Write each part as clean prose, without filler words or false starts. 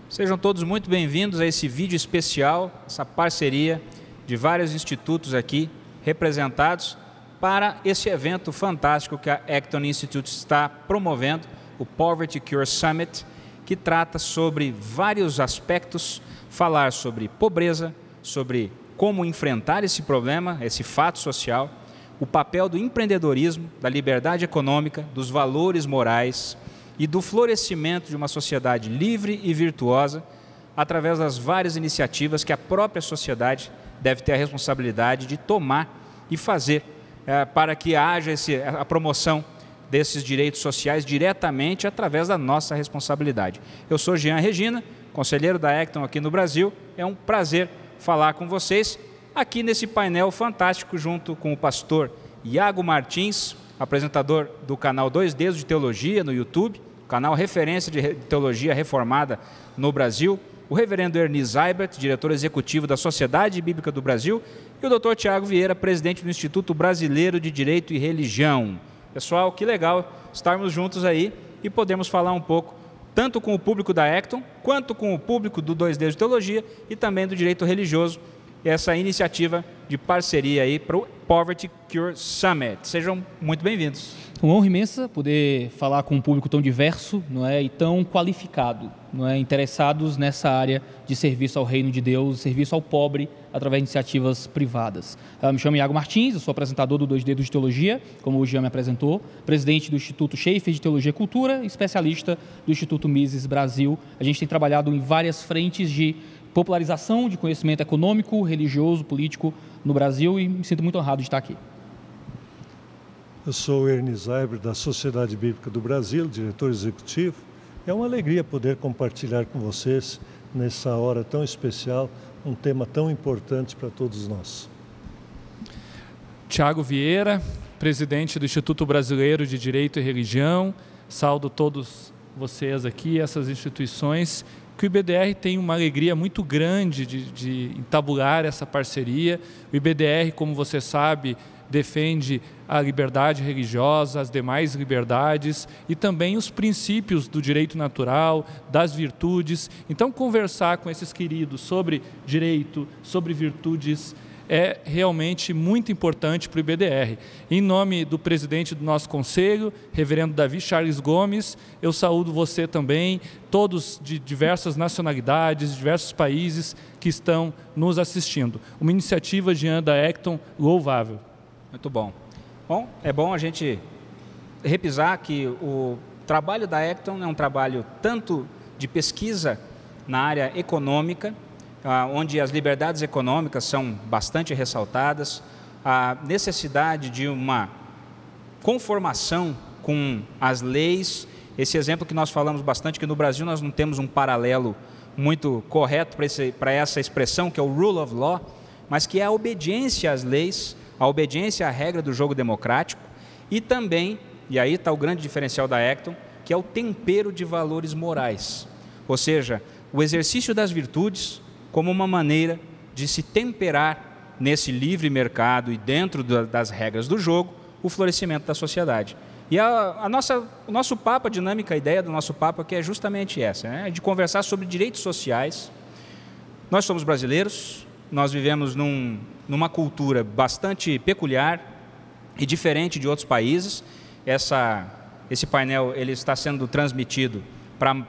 Sejam todos muito bem-vindos a esse vídeo especial, essa parceria de vários institutos aqui representados para esse evento fantástico que a Acton Institute está promovendo, o Poverty Cure Summit, que trata sobre vários aspectos, falar sobre pobreza, sobre como enfrentar esse problema, esse fato social, o papel do empreendedorismo, da liberdade econômica, dos valores morais e do florescimento de uma sociedade livre e virtuosa através das várias iniciativas que a própria sociedade deve ter a responsabilidade de tomar e fazer para que haja a promoção desses direitos sociais diretamente através da nossa responsabilidade. Eu sou Jean Regina, conselheiro da Acton aqui no Brasil. É um prazer falar com vocês aqui nesse painel fantástico junto com o pastor Iago Martins, apresentador do canal 2 Dedos de Teologia no YouTube, canal referência de teologia reformada no Brasil, o reverendo Ernie Seibert, diretor executivo da Sociedade Bíblica do Brasil, e o Dr. Tiago Vieira, presidente do Instituto Brasileiro de Direito e Religião. Pessoal, que legal estarmos juntos aí e podemos falar um pouco tanto com o público da Acton, quanto com o público do 2 Dedos de Teologia e também do direito religioso, essa iniciativa de parceria aí para o Poverty Cure Summit. Sejam muito bem-vindos. Uma honra imensa poder falar com um público tão diverso, não é, e tão qualificado, não é, interessados nessa área de serviço ao reino de Deus, serviço ao pobre através de iniciativas privadas. Eu me chamo Iago Martins, eu sou apresentador do 2 Dedos de Teologia, como o Jean me apresentou, presidente do Instituto Schaefer de Teologia e Cultura, especialista do Instituto Mises Brasil. A gente tem trabalhado em várias frentes de popularização de conhecimento econômico, religioso, político no Brasil e me sinto muito honrado de estar aqui. Eu sou o Ernie Seibert, da Sociedade Bíblica do Brasil, diretor executivo. É uma alegria poder compartilhar com vocês, nessa hora tão especial, um tema tão importante para todos nós. Tiago Vieira, presidente do Instituto Brasileiro de Direito e Religião. Saúdo todos vocês aqui, essas instituições, que o IBDR tem uma alegria muito grande de entabular essa parceria. O IBDR, como você sabe, defende a liberdade religiosa, as demais liberdades e também os princípios do direito natural, das virtudes. Então, conversar com esses queridos sobre direito, sobre virtudes, é realmente muito importante para o IBDR. Em nome do presidente do nosso conselho, reverendo Davi Charles Gomes, eu saúdo você também, todos de diversas nacionalidades, diversos países que estão nos assistindo. Uma iniciativa, Jean, da Acton, louvável. Muito bom. Bom, é bom a gente repisar que o trabalho da Acton é um trabalho tanto de pesquisa na área econômica, onde as liberdades econômicas são bastante ressaltadas, a necessidade de uma conformação com as leis. Esse exemplo que nós falamos bastante, que no Brasil nós não temos um paralelo muito correto para essa expressão, que é o rule of law, mas que é a obediência às leis, a obediência à regra do jogo democrático e também, e aí está o grande diferencial da Acton, que é o tempero de valores morais, ou seja, o exercício das virtudes como uma maneira de se temperar nesse livre mercado e dentro das regras do jogo, o florescimento da sociedade. E o nosso papo, a dinâmica, a ideia do nosso papo aqui é justamente essa, né? De conversar sobre direitos sociais. Nós somos brasileiros, nós vivemos numa cultura bastante peculiar e diferente de outros países. Esse painel ele está sendo transmitido para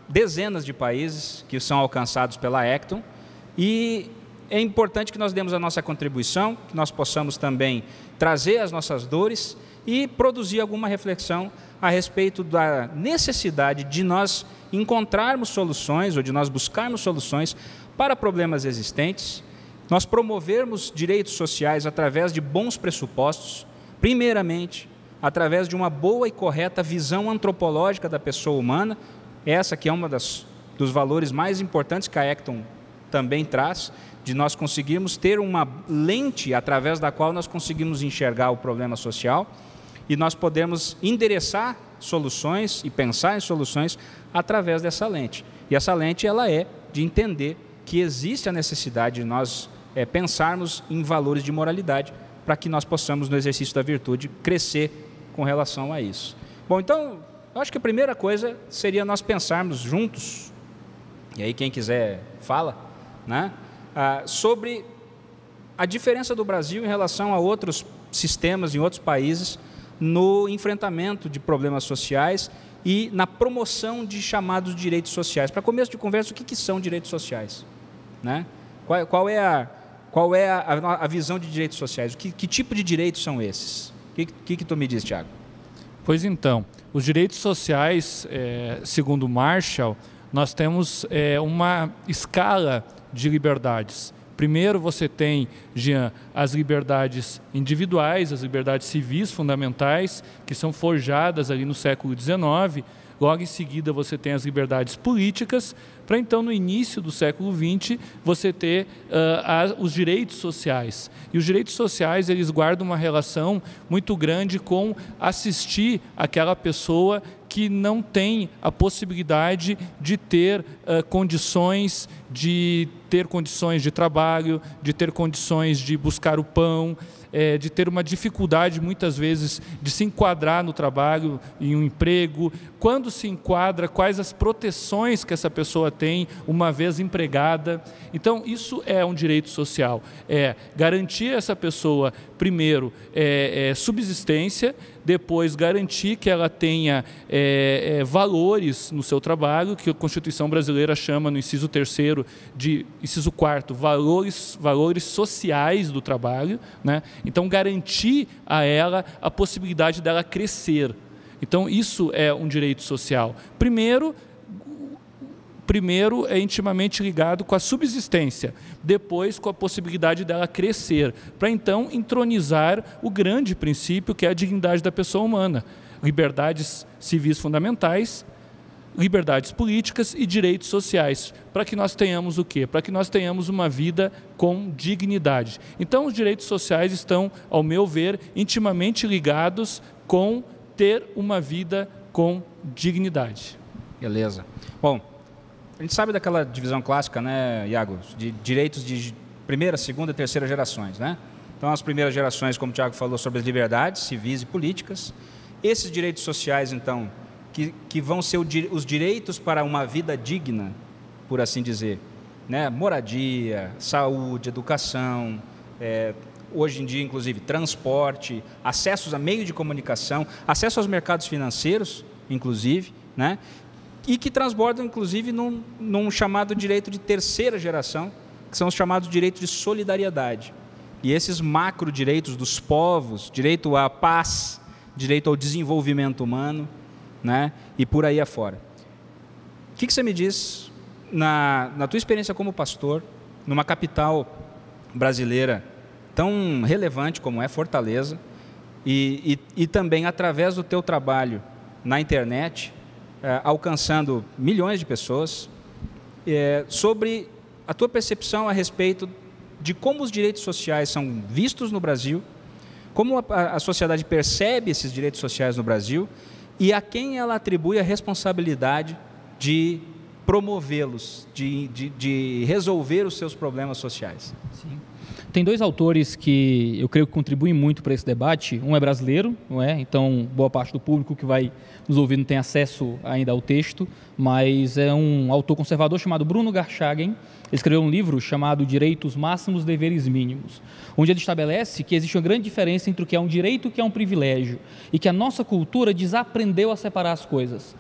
dezenas de países que são alcançados pela Acton. E é importante que nós demos a nossa contribuição, que nós possamos também trazer as nossas dores e produzir alguma reflexão a respeito da necessidade de nós encontrarmos soluções ou de nós buscarmos soluções para problemas existentes, nós promovermos direitos sociais através de bons pressupostos, primeiramente, através de uma boa e correta visão antropológica da pessoa humana, essa que é uma dos valores mais importantes que a Acton também traz, de nós conseguirmos ter uma lente através da qual nós conseguimos enxergar o problema social e nós podemos endereçar soluções e pensar em soluções através dessa lente. E essa lente ela é de entender que existe a necessidade de nós pensarmos em valores de moralidade para que nós possamos, no exercício da virtude, crescer com relação a isso. Bom, então, eu acho que a primeira coisa seria nós pensarmos juntos e aí quem quiser fala, né? Sobre a diferença do Brasil em relação a outros sistemas em outros países no enfrentamento de problemas sociais e na promoção de chamados direitos sociais. Para começo de conversa, o que são direitos sociais? Né? Qual é a visão de direitos sociais? Que tipo de direitos são esses? O que tu me diz, Tiago? Pois então, os direitos sociais, segundo Marshall, nós temos uma escala de liberdades. Primeiro você tem, Jean, as liberdades individuais, as liberdades civis fundamentais, que são forjadas ali no século XIX. Logo em seguida você tem as liberdades políticas, para então no início do século XX você ter os direitos sociais. E os direitos sociais, eles guardam uma relação muito grande com assistir aquela pessoa que não tem a possibilidade de ter condições de trabalho, de ter condições de buscar o pão, de ter uma dificuldade, muitas vezes, de se enquadrar no trabalho, em um emprego. Quando se enquadra, quais as proteções que essa pessoa tem uma vez empregada. Então, isso é um direito social. É garantir a essa pessoa, primeiro, subsistência, depois garantir que ela tenha valores no seu trabalho, que a Constituição brasileira chama no inciso 3º de inciso 4º, valores sociais do trabalho, né? Então garantir a ela a possibilidade dela crescer. Então isso é um direito social. Primeiro é intimamente ligado com a subsistência, depois com a possibilidade dela crescer, para então entronizar o grande princípio que é a dignidade da pessoa humana, liberdades civis fundamentais, liberdades políticas e direitos sociais, para que nós tenhamos o quê? Para que nós tenhamos uma vida com dignidade. Então os direitos sociais estão, ao meu ver, intimamente ligados com ter uma vida com dignidade. Beleza. Bom, a gente sabe daquela divisão clássica, né, Iago, de direitos de primeira, segunda e terceira gerações, né? Então, as primeiras gerações, como o Tiago falou, sobre as liberdades civis e políticas. Esses direitos sociais, então, que vão ser os direitos para uma vida digna, por assim dizer, né? Moradia, saúde, educação, hoje em dia, inclusive, transporte, acessos a meio de comunicação, acesso aos mercados financeiros, inclusive, né? E que transbordam, inclusive, num chamado direito de terceira geração, que são os chamados direitos de solidariedade. E esses macro-direitos dos povos, direito à paz, direito ao desenvolvimento humano, né? E por aí afora. O que você me diz, na tua experiência como pastor, numa capital brasileira tão relevante como é Fortaleza, e também através do teu trabalho na internet, alcançando milhões de pessoas, sobre a tua percepção a respeito de como os direitos sociais são vistos no Brasil, como a sociedade percebe esses direitos sociais no Brasil e a quem ela atribui a responsabilidade de promovê-los, de resolver os seus problemas sociais. Sim. Tem dois autores que eu creio que contribuem muito para esse debate. Um é brasileiro, não é? Então boa parte do público que vai nos ouvir não tem acesso ainda ao texto, mas é um autor conservador chamado Bruno Garchagen. Ele escreveu um livro chamado Direitos Máximos, Deveres Mínimos, onde ele estabelece que existe uma grande diferença entre o que é um direito e o que é um privilégio, e que a nossa cultura desaprendeu a separar as coisas.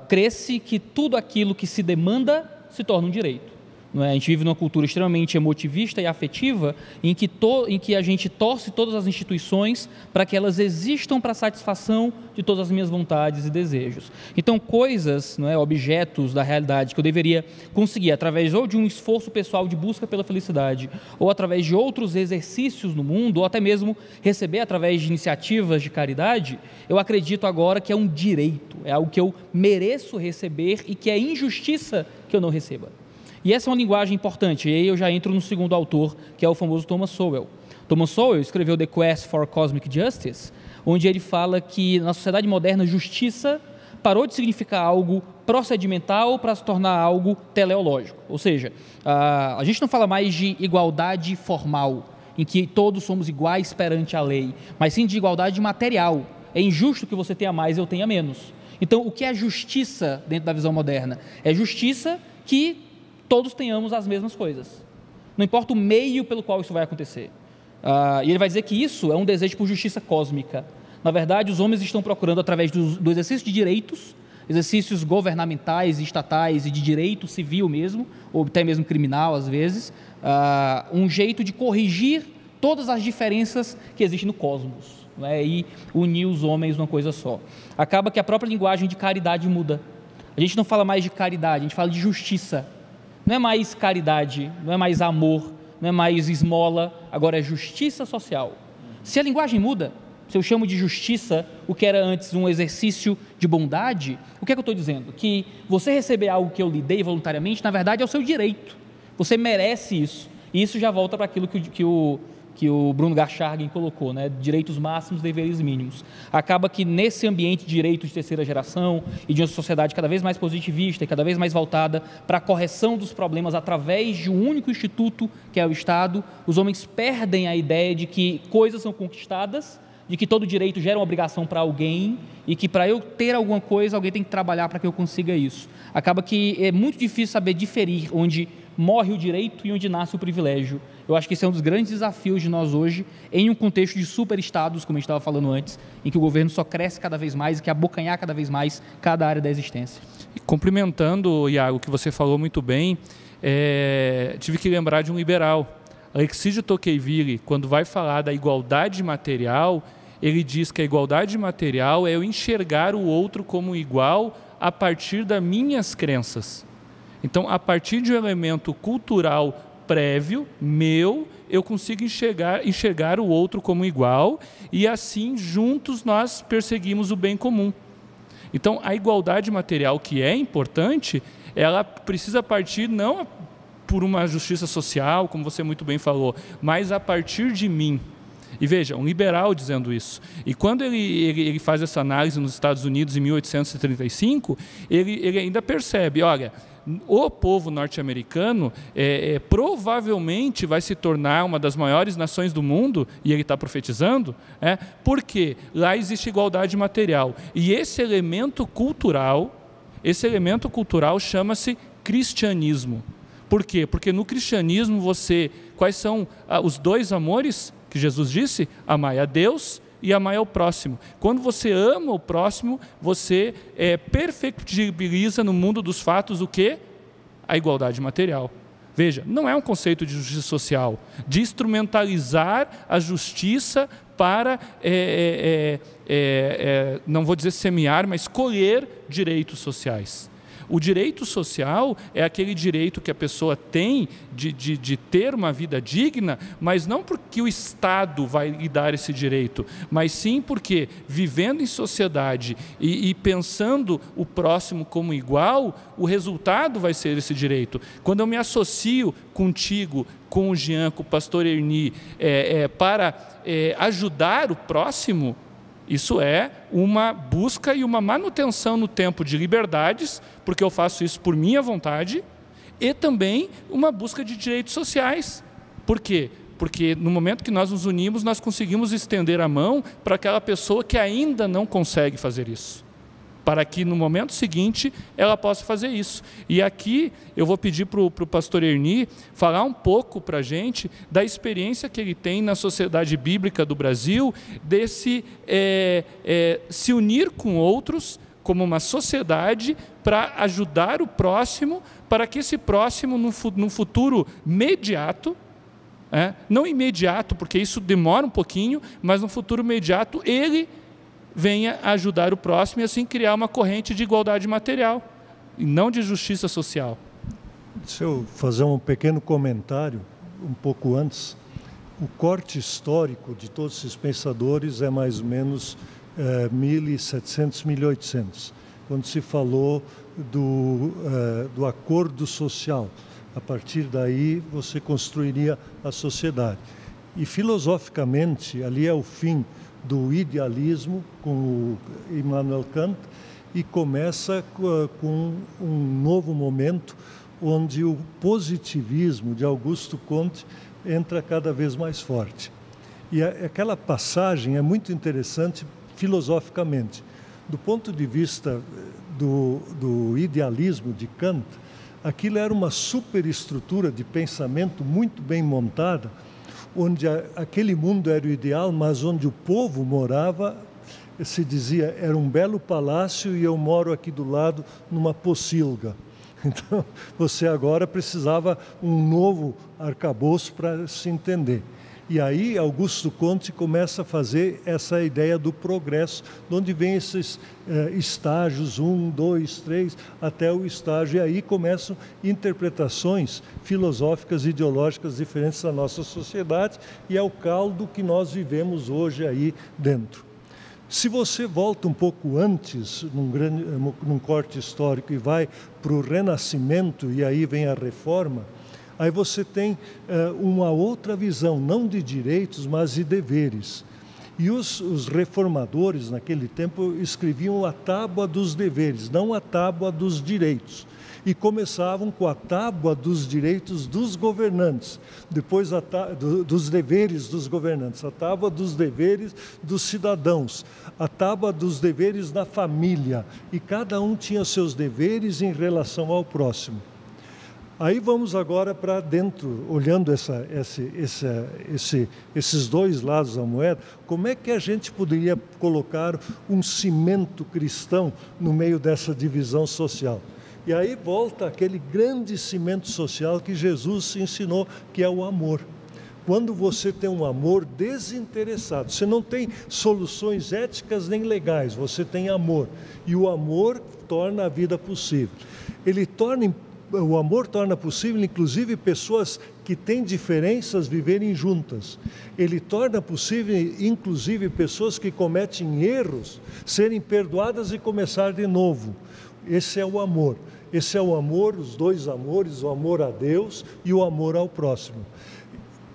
Cresce que tudo aquilo que se demanda se torna um direito. Não é? A gente vive numa cultura extremamente emotivista e afetiva, em que a gente torce todas as instituições para que elas existam para a satisfação de todas as minhas vontades e desejos. Então, coisas, não é, objetos da realidade que eu deveria conseguir através ou de um esforço pessoal de busca pela felicidade, ou através de outros exercícios no mundo, ou até mesmo receber através de iniciativas de caridade, eu acredito agora que é um direito, é algo que eu mereço receber e que é injustiça que eu não receba. E essa é uma linguagem importante, e aí eu já entro no segundo autor, que é o famoso Thomas Sowell. Thomas Sowell escreveu The Quest for Cosmic Justice, onde ele fala que na sociedade moderna, justiça parou de significar algo procedimental para se tornar algo teleológico. Ou seja, a gente não fala mais de igualdade formal, em que todos somos iguais perante a lei, mas sim de igualdade material. É injusto que você tenha mais e eu tenha menos. Então, o que é justiça dentro da visão moderna? É justiça que todos tenhamos as mesmas coisas. Não importa o meio pelo qual isso vai acontecer. E ele vai dizer que isso é um desejo por justiça cósmica. Na verdade, os homens estão procurando, através do exercício de direitos, exercícios governamentais, estatais e de direito civil mesmo, ou até mesmo criminal às vezes, um jeito de corrigir todas as diferenças que existem no cosmos, não é? E unir os homens numa coisa só. Acaba que a própria linguagem de caridade muda. A gente não fala mais de caridade, a gente fala de justiça. Não é mais caridade, não é mais amor, não é mais esmola, agora é justiça social. Se a linguagem muda, se eu chamo de justiça o que era antes um exercício de bondade, o que é que eu estou dizendo? Que você receber algo que eu lhe dei voluntariamente, na verdade é o seu direito. Você merece isso. E isso já volta para aquilo que o Bruno Garchargen colocou, né? Direitos máximos, deveres mínimos. Acaba que nesse ambiente de direito de terceira geração e de uma sociedade cada vez mais positivista e cada vez mais voltada para a correção dos problemas através de um único instituto, que é o Estado, os homens perdem a ideia de que coisas são conquistadas, de que todo direito gera uma obrigação para alguém e que para eu ter alguma coisa, alguém tem que trabalhar para que eu consiga isso. Acaba que é muito difícil saber diferir onde morre o direito e onde nasce o privilégio. Eu acho que esse é um dos grandes desafios de nós hoje, em um contexto de superestados, como a gente estava falando antes, em que o governo só cresce cada vez mais e quer abocanhar cada vez mais cada área da existência. E complementando, Iago, o que você falou muito bem, tive que lembrar de um liberal. Alexis de Tocqueville, quando vai falar da igualdade material, ele diz que a igualdade material é eu enxergar o outro como igual a partir das minhas crenças. Então, a partir de um elemento cultural prévio, meu, eu consigo enxergar o outro como igual e assim, juntos, nós perseguimos o bem comum. Então, a igualdade material, que é importante, ela precisa partir não por uma justiça social, como você muito bem falou, mas a partir de mim. E veja, um liberal dizendo isso. E quando ele faz essa análise nos Estados Unidos em 1835, ele ainda percebe, olha, o povo norte-americano provavelmente vai se tornar uma das maiores nações do mundo, e ele está profetizando, porque lá existe igualdade material. E esse elemento cultural chama-se cristianismo. Por quê? Porque no cristianismo quais são os dois amores que Jesus disse? Amai a Deus e amai ao próximo. Quando você ama o próximo, você perfectibiliza no mundo dos fatos o quê? A igualdade material. Veja, não é um conceito de justiça social, de instrumentalizar a justiça para, não vou dizer semear, mas colher direitos sociais. O direito social é aquele direito que a pessoa tem de ter uma vida digna, mas não porque o Estado vai lhe dar esse direito, mas sim porque, vivendo em sociedade e pensando o próximo como igual, o resultado vai ser esse direito. Quando eu me associo contigo, com o Jean, com o pastor Erni, para ajudar o próximo, isso é uma busca e uma manutenção no tempo de liberdades, porque eu faço isso por minha vontade, e também uma busca de direitos sociais. Por quê? Porque no momento que nós nos unimos, nós conseguimos estender a mão para aquela pessoa que ainda não consegue fazer isso, para que no momento seguinte ela possa fazer isso. E aqui eu vou pedir para o pastor Erni falar um pouco para a gente da experiência que ele tem na Sociedade Bíblica do Brasil, desse se unir com outros como uma sociedade para ajudar o próximo, para que esse próximo, num futuro imediato, não imediato, porque isso demora um pouquinho, mas no futuro imediato ele venha ajudar o próximo e assim criar uma corrente de igualdade material e não de justiça social. Deixa eu fazer um pequeno comentário um pouco antes. O corte histórico de todos esses pensadores é mais ou menos 1700, 1800, quando se falou do acordo social. A partir daí você construiria a sociedade. E filosoficamente ali é o fim do idealismo com o Immanuel Kant e começa com um novo momento onde o positivismo de Augusto Comte entra cada vez mais forte. E aquela passagem é muito interessante filosoficamente. Do ponto de vista do idealismo de Kant, Aquilo era uma superestrutura de pensamento muito bem montada, onde aquele mundo era o ideal, mas onde o povo morava, se dizia, era um belo palácio e eu moro aqui do lado numa pocilga. Então, você agora precisava um novo arcabouço para se entender. E aí, Augusto Comte começa a fazer essa ideia do progresso, de onde vem esses estágios, 1, 2, 3, até o estágio. E aí começam interpretações filosóficas e ideológicas diferentes da nossa sociedade, e é o caldo que nós vivemos hoje aí dentro. Se você volta um pouco antes, num corte histórico, e vai para o Renascimento, e aí vem a Reforma, aí você tem uma outra visão, não de direitos, mas de deveres. E os reformadores, naquele tempo, escreviam a tábua dos deveres, não a tábua dos direitos. E começavam com a tábua dos direitos dos governantes, depois dos deveres dos governantes, a tábua dos deveres dos cidadãos, a tábua dos deveres da família, e cada um tinha seus deveres em relação ao próximo. Aí vamos agora para dentro, olhando esses dois lados da moeda, como é que a gente poderia colocar um cimento cristão no meio dessa divisão social? E aí volta aquele grande cimento social que Jesus ensinou, que é o amor. Quando você tem um amor desinteressado, você não tem soluções éticas nem legais, você tem amor. E o amor torna a vida possível. O amor torna possível, inclusive, pessoas que têm diferenças viverem juntas. Ele torna possível, inclusive, pessoas que cometem erros serem perdoadas e começar de novo. Esse é o amor. Esse é o amor, os dois amores, o amor a Deus e o amor ao próximo.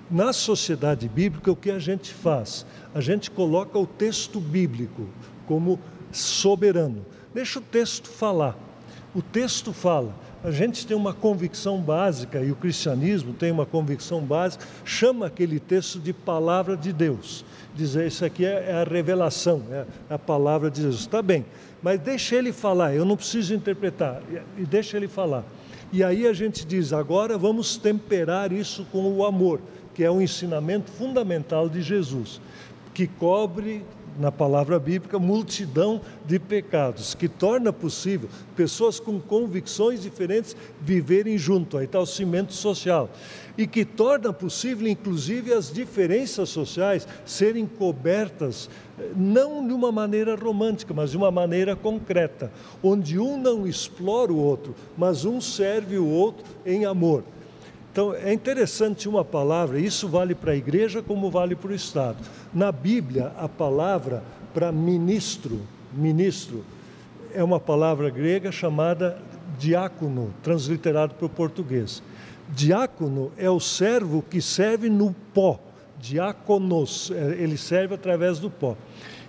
Na sociedade bíblica, o que a gente faz? A gente coloca o texto bíblico como soberano. Deixa o texto falar. O texto fala. A gente tem uma convicção básica, e o cristianismo tem uma convicção básica, chama aquele texto de palavra de Deus. Dizer, isso aqui é a revelação, é a palavra de Jesus. Está bem, mas deixa ele falar, eu não preciso interpretar, e deixa ele falar. E aí a gente diz, agora vamos temperar isso com o amor, que é um ensinamento fundamental de Jesus, que cobre, na palavra bíblica, multidão de pecados, que torna possível pessoas com convicções diferentes viverem junto, aí está o cimento social, e que torna possível, inclusive, as diferenças sociais serem cobertas, não de uma maneira romântica, mas de uma maneira concreta, onde um não explora o outro, mas um serve o outro em amor. Então, é interessante uma palavra, isso vale para a igreja como vale para o Estado. Na Bíblia, a palavra para ministro, é uma palavra grega chamada diácono, transliterado para o português. Diácono é o servo que serve no pó, diáconos, ele serve através do pó.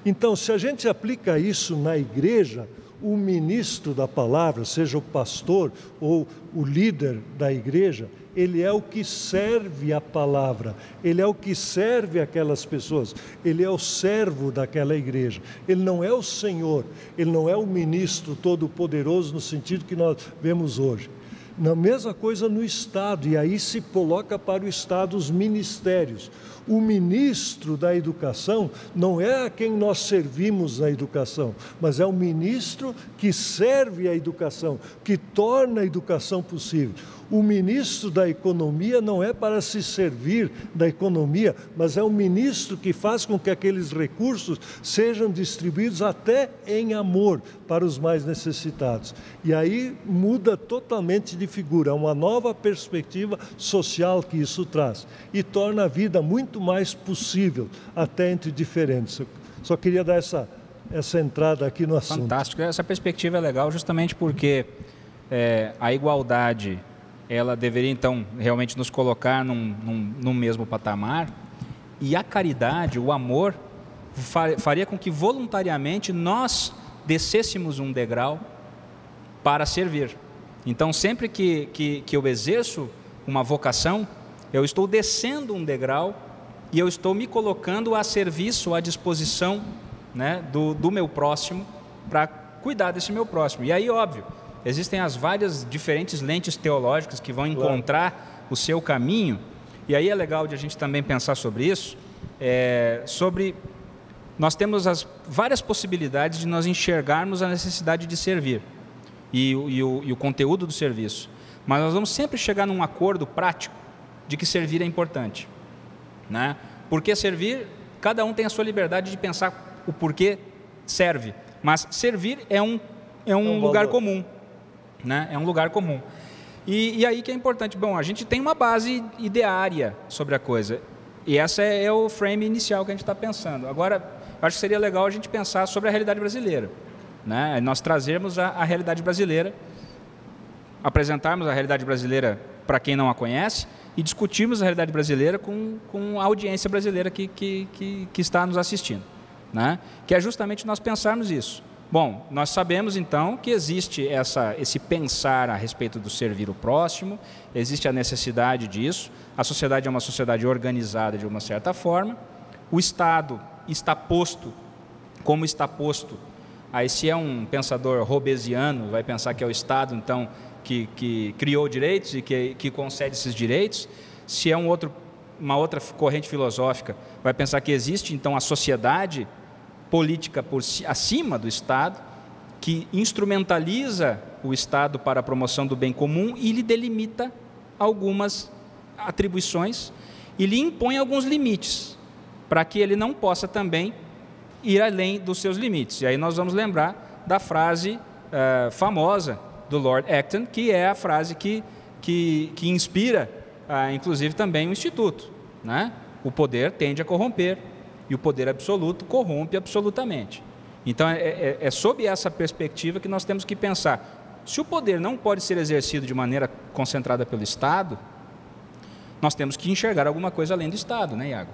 Então, se a gente aplica isso na igreja, o ministro da palavra, seja o pastor ou o líder da igreja, ele é o que serve a palavra, ele é o que serve aquelas pessoas, ele é o servo daquela igreja, ele não é o Senhor, ele não é o ministro todo-poderoso no sentido que nós vemos hoje. Na mesma coisa no Estado, e aí se coloca para o Estado os ministérios. O ministro da educação não é a quem nós servimos na educação, mas é o ministro que serve a educação, que torna a educação possível. O ministro da economia não é para se servir da economia, mas é o ministro que faz com que aqueles recursos sejam distribuídos até em amor para os mais necessitados. E aí muda totalmente de figura, uma nova perspectiva social que isso traz e torna a vida muito mais possível, até entre diferentes. Eu só queria dar essa entrada aqui no assunto. Fantástico. Essa perspectiva é legal justamente porque a igualdade ela deveria, então, realmente nos colocar num mesmo patamar, e a caridade, o amor, faria com que voluntariamente nós descêssemos um degrau para servir. Então, sempre que eu exerço uma vocação, eu estou descendo um degrau e eu estou me colocando a serviço, à disposição, né, do meu próximo, para cuidar desse meu próximo. E aí, óbvio, existem as várias diferentes lentes teológicas que vão encontrar o seu caminho, e aí é legal de a gente também pensar sobre isso, nós temos as várias possibilidades de nós enxergarmos a necessidade de servir e o conteúdo do serviço, mas nós vamos sempre chegar num acordo prático de que servir é importante, né? Porque servir, cada um tem a sua liberdade de pensar o porquê serve, mas servir é um lugar comum, né? É um lugar comum. E aí que é importante, bom, a gente tem uma base ideária sobre a coisa, e essa é o frame inicial que a gente está pensando. Agora, eu acho que seria legal a gente pensar sobre a realidade brasileira, né? Nós trazermos a realidade brasileira, apresentarmos a realidade brasileira para quem não a conhece e discutirmos a realidade brasileira com a audiência brasileira que está nos assistindo, né? Que é justamente nós pensarmos isso. Bom, nós sabemos então que existe esse pensar a respeito do servir o próximo, existe a necessidade disso, a sociedade é uma sociedade organizada de uma certa forma, o Estado está posto, como está posto, aí se é um pensador hobbesiano, vai pensar que é o Estado então que criou direitos e que concede esses direitos, se é uma outra corrente filosófica, vai pensar que existe então a sociedade política acima do Estado, que instrumentaliza o Estado para a promoção do bem comum e lhe delimita algumas atribuições e lhe impõe alguns limites, para que ele não possa também ir além dos seus limites. E aí nós vamos lembrar da frase famosa do Lord Acton, que é a frase que inspira, inclusive, também o Instituto, né? O poder tende a corromper, e o poder absoluto corrompe absolutamente. Então, é sob essa perspectiva que nós temos que pensar. Se o poder não pode ser exercido de maneira concentrada pelo Estado, nós temos que enxergar alguma coisa além do Estado, né, Iago?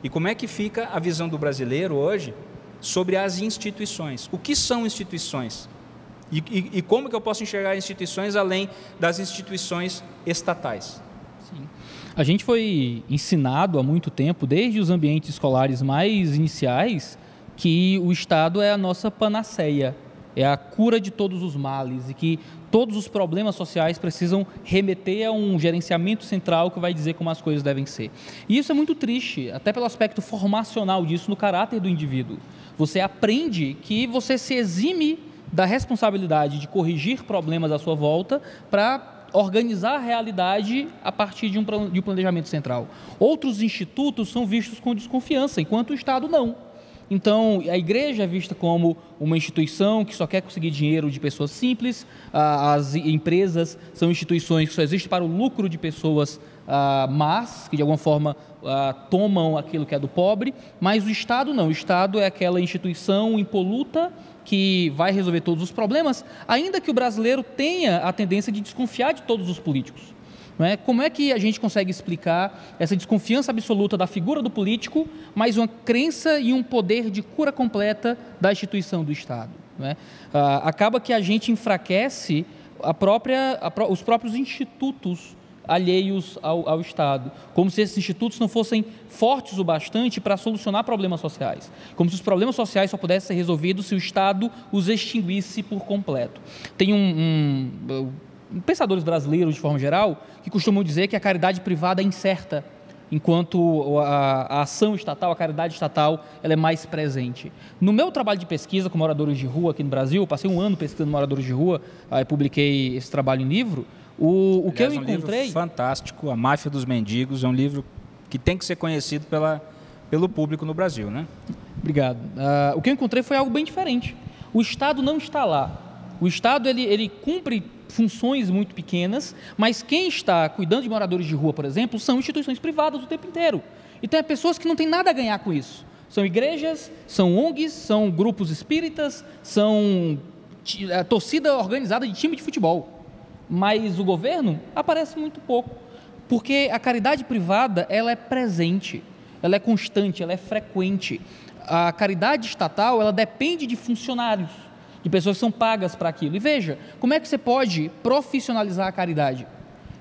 E como é que fica a visão do brasileiro hoje sobre as instituições? O que são instituições? E como que eu posso enxergar instituições além das instituições estatais? Sim. A gente foi ensinado há muito tempo, desde os ambientes escolares mais iniciais, que o Estado é a nossa panaceia, é a cura de todos os males e que todos os problemas sociais precisam remeter a um gerenciamento central que vai dizer como as coisas devem ser. E isso é muito triste, até pelo aspecto formacional disso no caráter do indivíduo. Você aprende que você se exime da responsabilidade de corrigir problemas à sua volta para organizar a realidade a partir de um planejamento central. Outros institutos são vistos com desconfiança, enquanto o Estado não. Então, a igreja é vista como uma instituição que só quer conseguir dinheiro de pessoas simples, as empresas são instituições que só existem para o lucro de pessoas más, que de alguma forma tomam aquilo que é do pobre, mas o Estado não. O Estado é aquela instituição impoluta que vai resolver todos os problemas, ainda que o brasileiro tenha a tendência de desconfiar de todos os políticos. Não é? Como é que a gente consegue explicar essa desconfiança absoluta da figura do político, mas uma crença e um poder de cura completa da instituição do Estado? Não é? Acaba que a gente enfraquece os próprios institutos alheios ao Estado, como se esses institutos não fossem fortes o bastante para solucionar problemas sociais, como se os problemas sociais só pudessem ser resolvidos se o Estado os extinguisse por completo. Tem pensadores brasileiros, de forma geral, que costumam dizer que a caridade privada é incerta, enquanto a ação estatal, a caridade estatal, ela é mais presente. No meu trabalho de pesquisa com moradores de rua aqui no Brasil, eu passei um ano pesquisando moradores de rua, publiquei esse trabalho em livro. O que eu encontrei... um livro fantástico, A Máfia dos Mendigos, é um livro que tem que ser conhecido pelo público no Brasil, né? Obrigado. O que eu encontrei foi algo bem diferente. O Estado não está lá. O Estado, ele cumpre funções muito pequenas, mas quem está cuidando de moradores de rua, por exemplo, são instituições privadas o tempo inteiro. Então, é pessoas que não têm nada a ganhar com isso. São igrejas, são ONGs, são grupos espíritas, são torcida organizada de time de futebol. Mas o governo aparece muito pouco, porque a caridade privada ela é presente, ela é constante, ela é frequente. A caridade estatal ela depende de funcionários, de pessoas que são pagas para aquilo. E veja, como é que você pode profissionalizar a caridade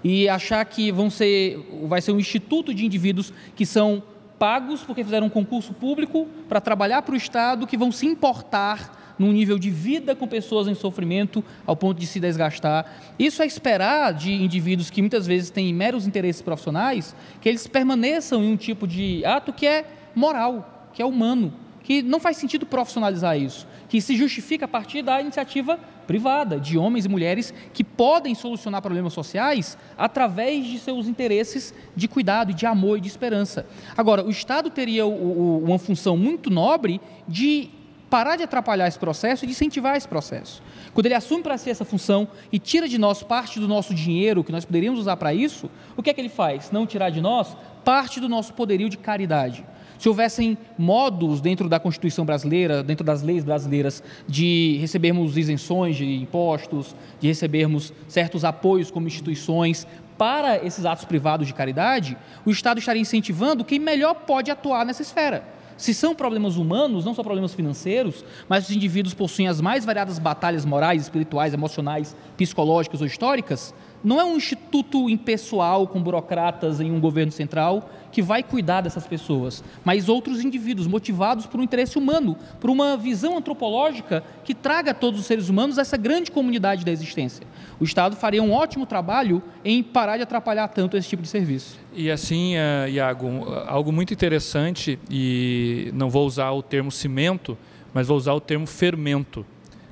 e achar que vai ser um instituto de indivíduos que são pagos porque fizeram um concurso público para trabalhar para o Estado, que vão se importar num nível de vida com pessoas em sofrimento ao ponto de se desgastar. Isso é esperar de indivíduos que muitas vezes têm meros interesses profissionais, que eles permaneçam em um tipo de ato que é moral, que é humano, que não faz sentido profissionalizar isso, que se justifica a partir da iniciativa privada, de homens e mulheres que podem solucionar problemas sociais através de seus interesses de cuidado, de amor e de esperança. Agora, o Estado teria uma função muito nobre de parar de atrapalhar esse processo e de incentivar esse processo. Quando ele assume para si essa função e tira de nós parte do nosso dinheiro que nós poderíamos usar para isso, o que é que ele faz? Não tirar de nós parte do nosso poderio de caridade. Se houvessem modos dentro da Constituição brasileira, dentro das leis brasileiras, de recebermos isenções de impostos, de recebermos certos apoios como instituições para esses atos privados de caridade, o Estado estaria incentivando quem melhor pode atuar nessa esfera. Se são problemas humanos, não só problemas financeiros, mas os indivíduos possuem as mais variadas batalhas morais, espirituais, emocionais, psicológicas ou históricas, não é um instituto impessoal com burocratas em um governo central que vai cuidar dessas pessoas, mas outros indivíduos motivados por um interesse humano, por uma visão antropológica que traga a todos os seres humanos essa grande comunidade da existência. O Estado faria um ótimo trabalho em parar de atrapalhar tanto esse tipo de serviço. E assim, Iago, algo muito interessante, e não vou usar o termo cimento, mas vou usar o termo fermento,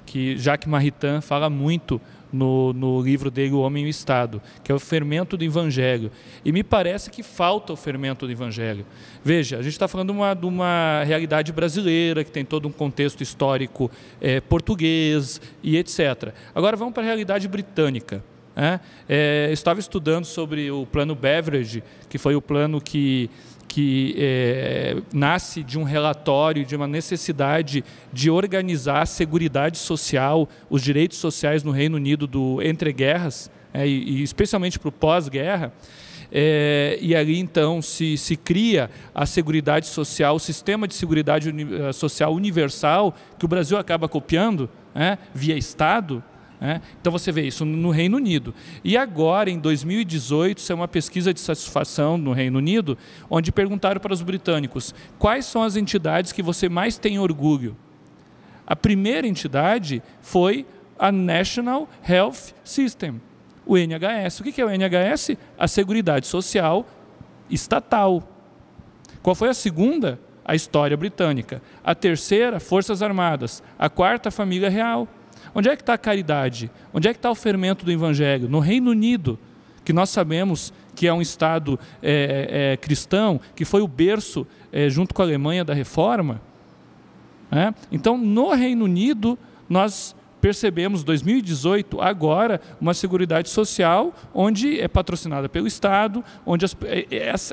que Jacques Maritain fala muito no livro dele, O Homem e o Estado, que é o fermento do Evangelho. E me parece que falta o fermento do Evangelho. Veja, a gente está falando de uma realidade brasileira, que tem todo um contexto histórico português e etc. Agora vamos para a realidade britânica. Estava estudando sobre o plano Beveridge, que foi o plano que nasce de um relatório, de uma necessidade de organizar a seguridade social, os direitos sociais no Reino Unido entre guerras, e especialmente para o pós-guerra. E ali então se cria a seguridade social, o sistema de seguridade social universal, que o Brasil acaba copiando via Estado. Então você vê isso no Reino Unido. E agora, em 2018, isso é uma pesquisa de satisfação no Reino Unido, onde perguntaram para os britânicos quais são as entidades que você mais tem orgulho. A primeira entidade foi a National Health System, o NHS. O que é o NHS? A Seguridade Social Estatal. Qual foi a segunda? A História Britânica. A terceira, Forças Armadas. A quarta, a Família Real. Onde é que está a caridade? Onde é que está o fermento do Evangelho? No Reino Unido, que nós sabemos que é um Estado cristão, que foi o berço, junto com a Alemanha, da Reforma. Então, no Reino Unido, nós percebemos, 2018, agora, uma seguridade social onde é patrocinada pelo Estado, onde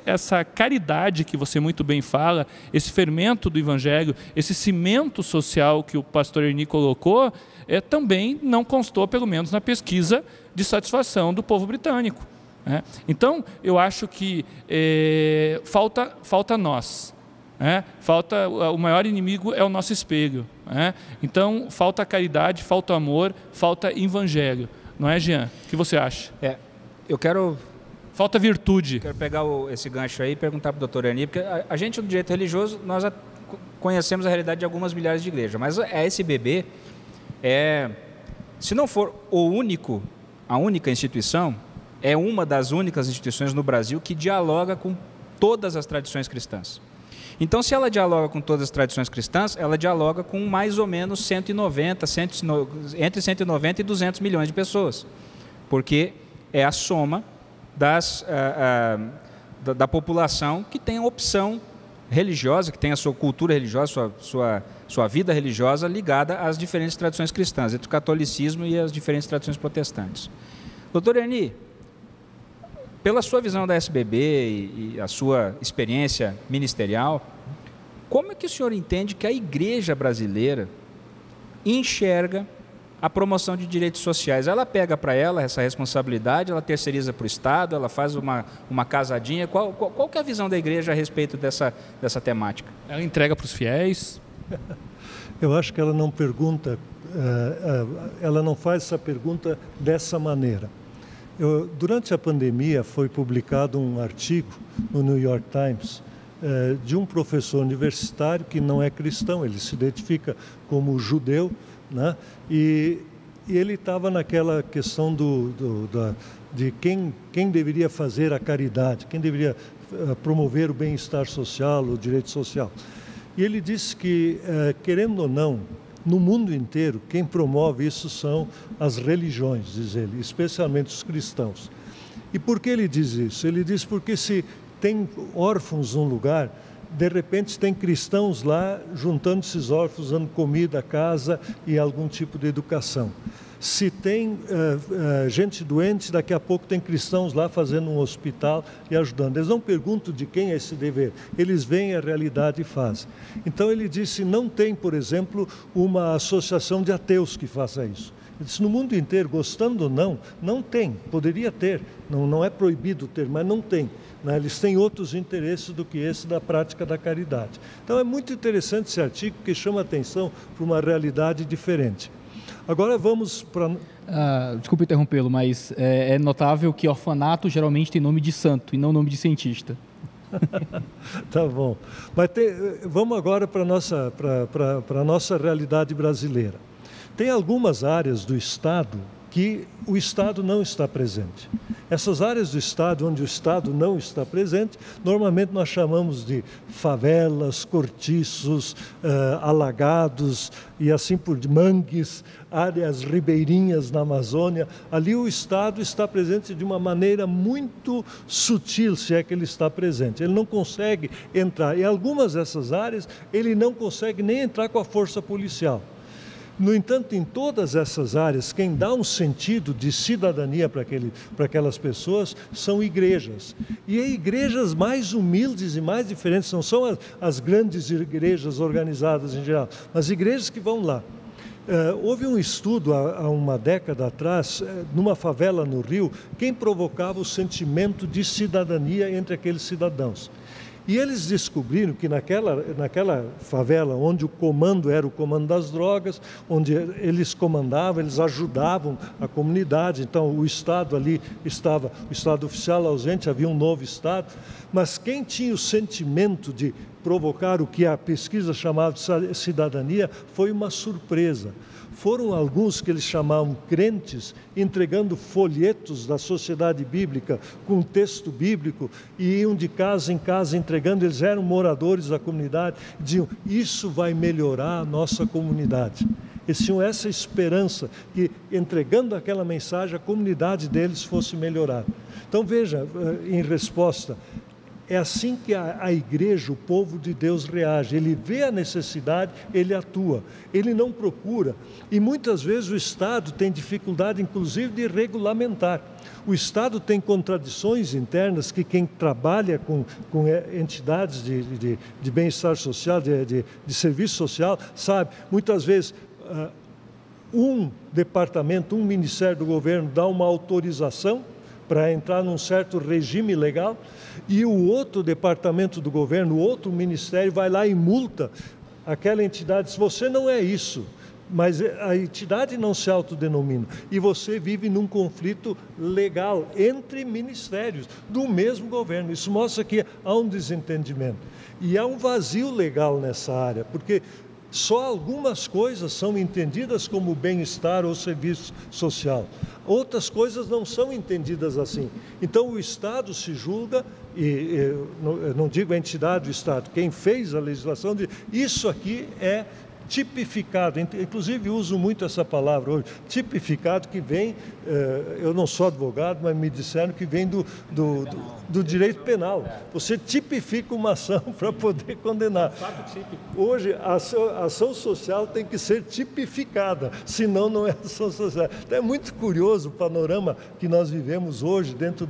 essa caridade que você muito bem fala, esse fermento do Evangelho, esse cimento social que o pastor Erni colocou, também não constou, pelo menos na pesquisa de satisfação do povo britânico. Então, eu acho que falta nós. O maior inimigo é o nosso espelho. Então, falta caridade, falta amor, falta evangelho. Não é, Jean? O que você acha? Falta virtude. Quero pegar esse gancho aí e perguntar para o doutor Erni, porque a gente, no direito religioso, nós conhecemos a realidade de algumas milhares de igrejas, mas a SBB se não for a única instituição, é uma das únicas instituições no Brasil que dialoga com todas as tradições cristãs. Então, se ela dialoga com todas as tradições cristãs, ela dialoga com mais ou menos entre 190 e 200 milhões de pessoas, porque é a soma da população que tem a opção religiosa, que tem a sua cultura religiosa, sua vida religiosa ligada às diferentes tradições cristãs, entre o catolicismo e as diferentes tradições protestantes. Doutor Erni, pela sua visão da SBB e a sua experiência ministerial, como é que o senhor entende que a igreja brasileira enxerga a promoção de direitos sociais? Ela pega para ela essa responsabilidade, ela terceiriza para o Estado, ela faz uma casadinha? Qual que é a visão da igreja a respeito dessa temática? Ela entrega para os fiéis? Eu acho que ela não pergunta, ela não faz essa pergunta dessa maneira. Durante a pandemia foi publicado um artigo no New York Times de um professor universitário que não é cristão, ele se identifica como judeu, né? E ele estava naquela questão de quem deveria fazer a caridade, quem deveria promover o bem-estar social, o direito social. E ele disse que, querendo ou não, no mundo inteiro, quem promove isso são as religiões, diz ele, especialmente os cristãos. E por que ele diz isso? Ele diz porque se tem órfãos num lugar, de repente tem cristãos lá juntando esses órfãos, dando comida, casa e algum tipo de educação. Se tem gente doente, daqui a pouco tem cristãos lá fazendo um hospital e ajudando. Eles não perguntam de quem é esse dever, eles veem a realidade e fazem. Então ele disse, não tem, por exemplo, uma associação de ateus que faça isso. Ele disse, no mundo inteiro, gostando ou não, não tem, poderia ter, não é proibido ter, mas não tem. Né? Eles têm outros interesses do que esse da prática da caridade. Então é muito interessante esse artigo, porque chama atenção para uma realidade diferente. Agora vamos para... Desculpe interrompê-lo, mas é notável que orfanato geralmente tem nome de santo e não nome de cientista. Tá bom. Mas vamos agora para a nossa realidade brasileira. Tem algumas áreas do Estado que o Estado não está presente. Essas áreas do Estado onde o Estado não está presente, normalmente nós chamamos de favelas, cortiços, alagados e assim por mangues, áreas ribeirinhas na Amazônia. Ali o Estado está presente de uma maneira muito sutil, se é que ele está presente. Ele não consegue entrar. Em algumas dessas áreas, ele não consegue nem entrar com a força policial. No entanto, em todas essas áreas, quem dá um sentido de cidadania para aquelas pessoas são igrejas. E igrejas mais humildes e mais diferentes, não são as grandes igrejas organizadas em geral, mas igrejas que vão lá. Houve um estudo há uma década atrás, numa favela no Rio, quem provocava o sentimento de cidadania entre aqueles cidadãos. E eles descobriram que naquela favela, onde o comando era o comando das drogas, onde eles comandavam, eles ajudavam a comunidade, então o Estado ali estava, o Estado oficial ausente, havia um novo Estado, mas quem tinha o sentimento de provocar o que a pesquisa chamava de cidadania foi uma surpresa. Foram alguns que eles chamavam crentes, entregando folhetos da sociedade bíblica com texto bíblico e iam de casa em casa entregando, eles eram moradores da comunidade, diziam, isso vai melhorar a nossa comunidade. Eles tinham essa esperança que, entregando aquela mensagem, a comunidade deles fosse melhorada. Então veja, em resposta, é assim que a igreja, o povo de Deus reage. Ele vê a necessidade, ele atua. Ele não procura. E muitas vezes o Estado tem dificuldade, inclusive, de regulamentar. O Estado tem contradições internas que quem trabalha com entidades de bem-estar social, de serviço social, sabe. Muitas vezes, um departamento, um ministério do governo dá uma autorização para entrar num certo regime legal, e o outro departamento do governo, o outro ministério vai lá e multa aquela entidade, se você não é isso, mas a entidade não se autodenomina, e você vive num conflito legal entre ministérios do mesmo governo. Isso mostra que há um desentendimento, e há um vazio legal nessa área, porque só algumas coisas são entendidas como bem-estar ou serviço social. Outras coisas não são entendidas assim. Então o Estado se julga, e eu não digo a entidade do Estado, quem fez a legislação, diz, isso aqui é tipificado, inclusive uso muito essa palavra hoje, tipificado, que vem, eu não sou advogado, mas me disseram que vem do direito penal. Você tipifica uma ação para poder condenar. Hoje, a ação social tem que ser tipificada, senão não é ação social. Então é muito curioso o panorama que nós vivemos hoje dentro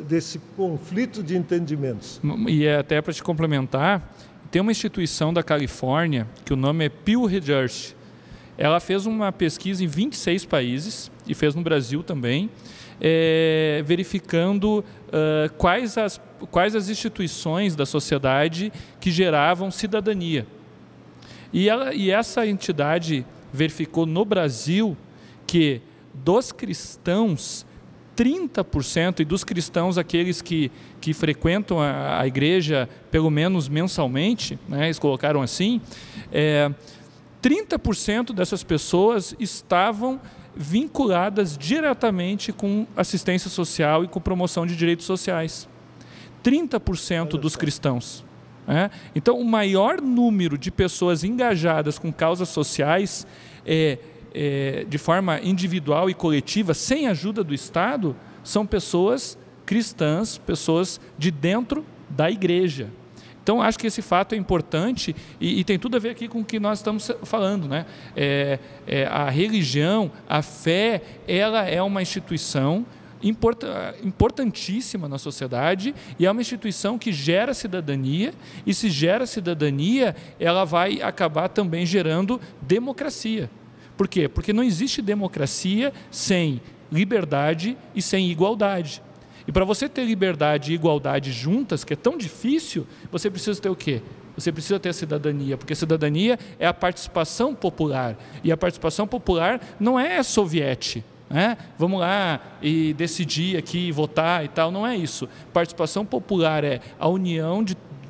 desse conflito de entendimentos. E até para te complementar, tem uma instituição da Califórnia, que o nome é Pew Research. Ela fez uma pesquisa em 26 países, e fez no Brasil também, verificando quais as instituições da sociedade que geravam cidadania. E essa entidade verificou no Brasil que, dos cristãos, 30%, e dos cristãos, aqueles que frequentam a igreja pelo menos mensalmente, né, eles colocaram assim, 30% dessas pessoas estavam vinculadas diretamente com assistência social e com promoção de direitos sociais. 30% dos cristãos. Então, o maior número de pessoas engajadas com causas sociais de forma individual e coletiva, sem ajuda do Estado, são pessoas cristãs, pessoas de dentro da igreja. Então, acho que esse fato é importante e tem tudo a ver aqui com o que nós estamos falando, né? A religião, a fé, ela é uma instituição importantíssima na sociedade e é uma instituição que gera cidadania, e se gera cidadania, ela vai acabar também gerando democracia. Por quê? Porque não existe democracia sem liberdade e sem igualdade. E para você ter liberdade e igualdade juntas, que é tão difícil, você precisa ter o quê? Você precisa ter a cidadania, porque a cidadania é a participação popular. E a participação popular não é soviética. Vamos lá e decidir aqui, votar e tal, não é isso. Participação popular é a união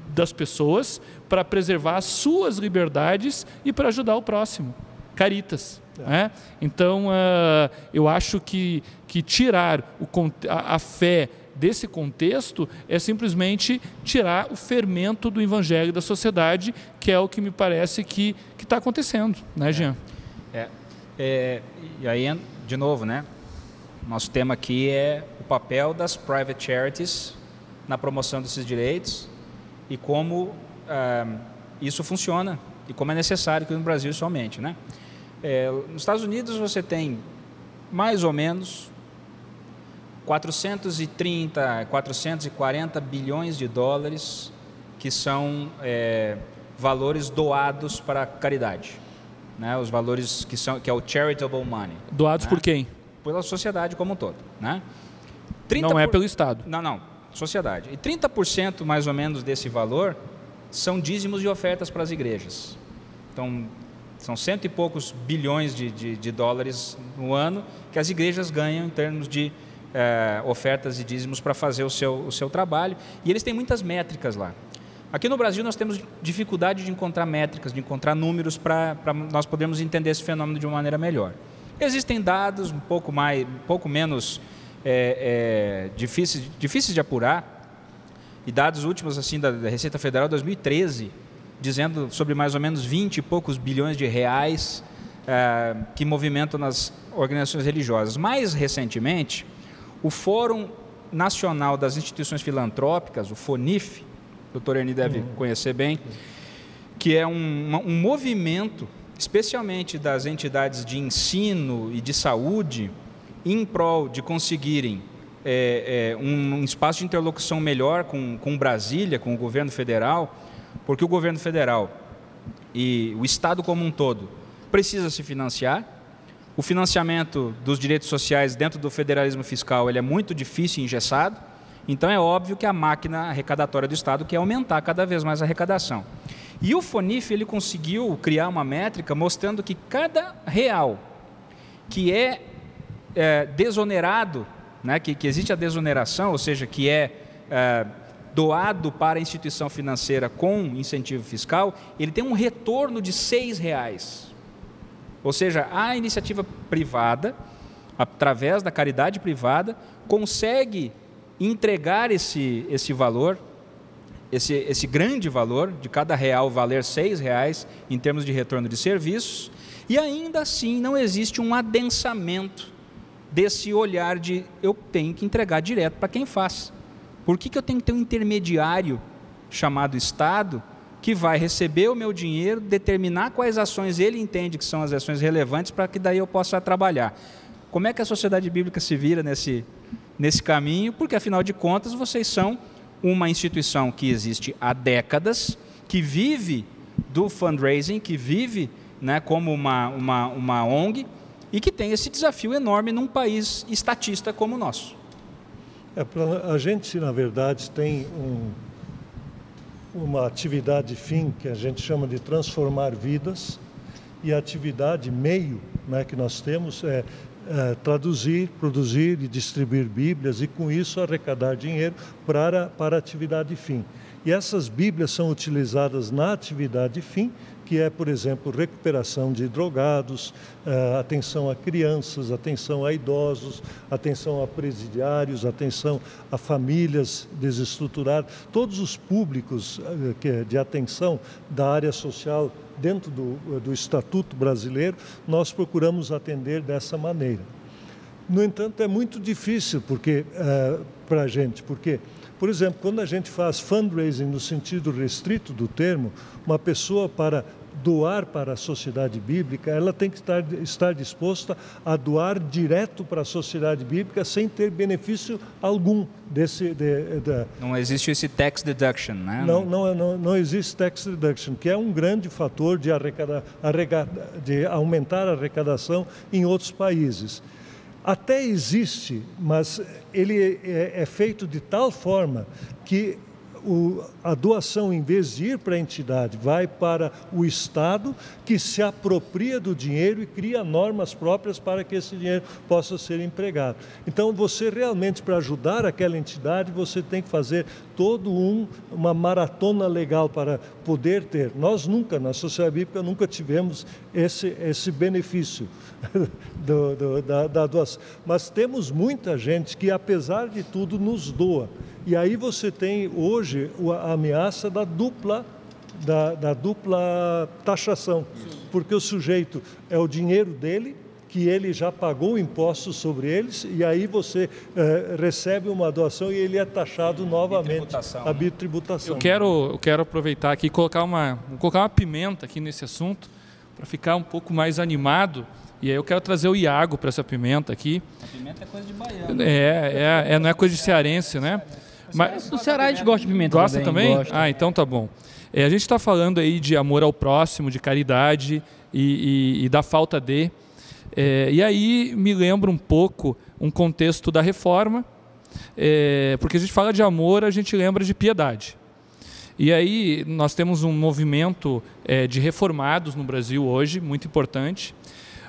das pessoas para preservar as suas liberdades e para ajudar o próximo. Caritas. Então, eu acho que tirar a fé desse contexto é simplesmente tirar o fermento do evangelho da sociedade, que é o que me parece que está acontecendo, né, Jean? E aí, de novo, né? Nosso tema aqui é o papel das private charities na promoção desses direitos e como isso funciona e como é necessário aqui no Brasil somente, né? Nos Estados Unidos você tem mais ou menos 430, 440 bilhões de dólares que são valores doados para a caridade, né? Os valores que é o charitable money. Doados, né? Por quem? Pela sociedade como um todo, né? Não é pelo Estado. Não, sociedade. E 30% mais ou menos desse valor são dízimos e ofertas para as igrejas. Então, são 100 e poucos bilhões de dólares no ano que as igrejas ganham em termos de ofertas e dízimos para fazer o seu trabalho. E eles têm muitas métricas lá. Aqui no Brasil nós temos dificuldade de encontrar métricas, de encontrar números para nós podermos entender esse fenômeno de uma maneira melhor. Existem dados um pouco menos difíceis de apurar, e dados últimos assim da Receita Federal 2013, dizendo sobre mais ou menos 20 e poucos bilhões de reais que movimentam nas organizações religiosas. Mais recentemente, o Fórum Nacional das Instituições Filantrópicas, o FONIF, o Dr. Ernie deve conhecer bem, que é um movimento, especialmente das entidades de ensino e de saúde, em prol de conseguirem um espaço de interlocução melhor com Brasília, com o governo federal, porque o governo federal e o Estado como um todo precisa se financiar. O financiamento dos direitos sociais dentro do federalismo fiscal ele é muito difícil e engessado, então é óbvio que a máquina arrecadatória do Estado quer aumentar cada vez mais a arrecadação. E o FONIF ele conseguiu criar uma métrica mostrando que cada real que é desonerado, né, que existe a desoneração, ou seja, que doado para a instituição financeira com incentivo fiscal, ele tem um retorno de R$6. Ou seja, a iniciativa privada, através da caridade privada, consegue entregar esse valor, esse grande valor, de cada real valer R$6 em termos de retorno de serviços, e ainda assim não existe um adensamento desse olhar de eu tenho que entregar direto para quem faz. Por que eu tenho que ter um intermediário chamado Estado que vai receber o meu dinheiro, determinar quais ações ele entende que são as ações relevantes para que daí eu possa trabalhar? Como é que a sociedade bíblica se vira nesse caminho? Porque, afinal de contas, vocês são uma instituição que existe há décadas, que vive do fundraising, que vive, né, como uma ONG e que tem esse desafio enorme num país estatista como o nosso. A gente, na verdade, tem uma atividade fim que a gente chama de transformar vidas, e a atividade meio, né, que nós temos é traduzir, produzir e distribuir Bíblias e, com isso, arrecadar dinheiro para a atividade fim. E essas Bíblias são utilizadas na atividade fim, que é, por exemplo, recuperação de drogados, atenção a crianças, atenção a idosos, atenção a presidiários, atenção a famílias desestruturadas, todos os públicos de atenção da área social dentro do Estatuto Brasileiro, nós procuramos atender dessa maneira. No entanto, é muito difícil para a gente, porque, por exemplo, quando a gente faz fundraising no sentido restrito do termo, uma pessoa para doar para a sociedade bíblica, ela tem que estar disposta a doar direto para a sociedade bíblica sem ter benefício algum Não existe esse tax deduction, né? Não existe tax deduction, que é um grande fator de aumentar a arrecadação em outros países. Até existe, mas ele é feito de tal forma que a doação, em vez de ir para a entidade, vai para o Estado, que se apropria do dinheiro e cria normas próprias para que esse dinheiro possa ser empregado. Então, você realmente, para ajudar aquela entidade, você tem que fazer uma maratona legal para poder ter. Nós nunca, na Sociedade Bíblica, nunca tivemos esse benefício da doação. Mas temos muita gente que, apesar de tudo, nos doa. E aí você tem hoje a ameaça da dupla taxação, porque o sujeito é o dinheiro dele, que ele já pagou impostos sobre eles, e aí você recebe uma doação e ele é taxado novamente, a bitributação. Eu quero aproveitar aqui e colocar uma pimenta aqui nesse assunto, para ficar um pouco mais animado. E aí eu quero trazer o Iago para essa pimenta aqui. A pimenta é coisa de baiano. Não é coisa de cearense, né? Mas no Ceará a gente gosta de pimenta. Gosta também? Gosta. Ah, então tá bom. A gente está falando aí de amor ao próximo, de caridade e da falta de. E aí me lembra um pouco um contexto da reforma, porque a gente fala de amor, a gente lembra de piedade. E aí nós temos um movimento de reformados no Brasil hoje, muito importante.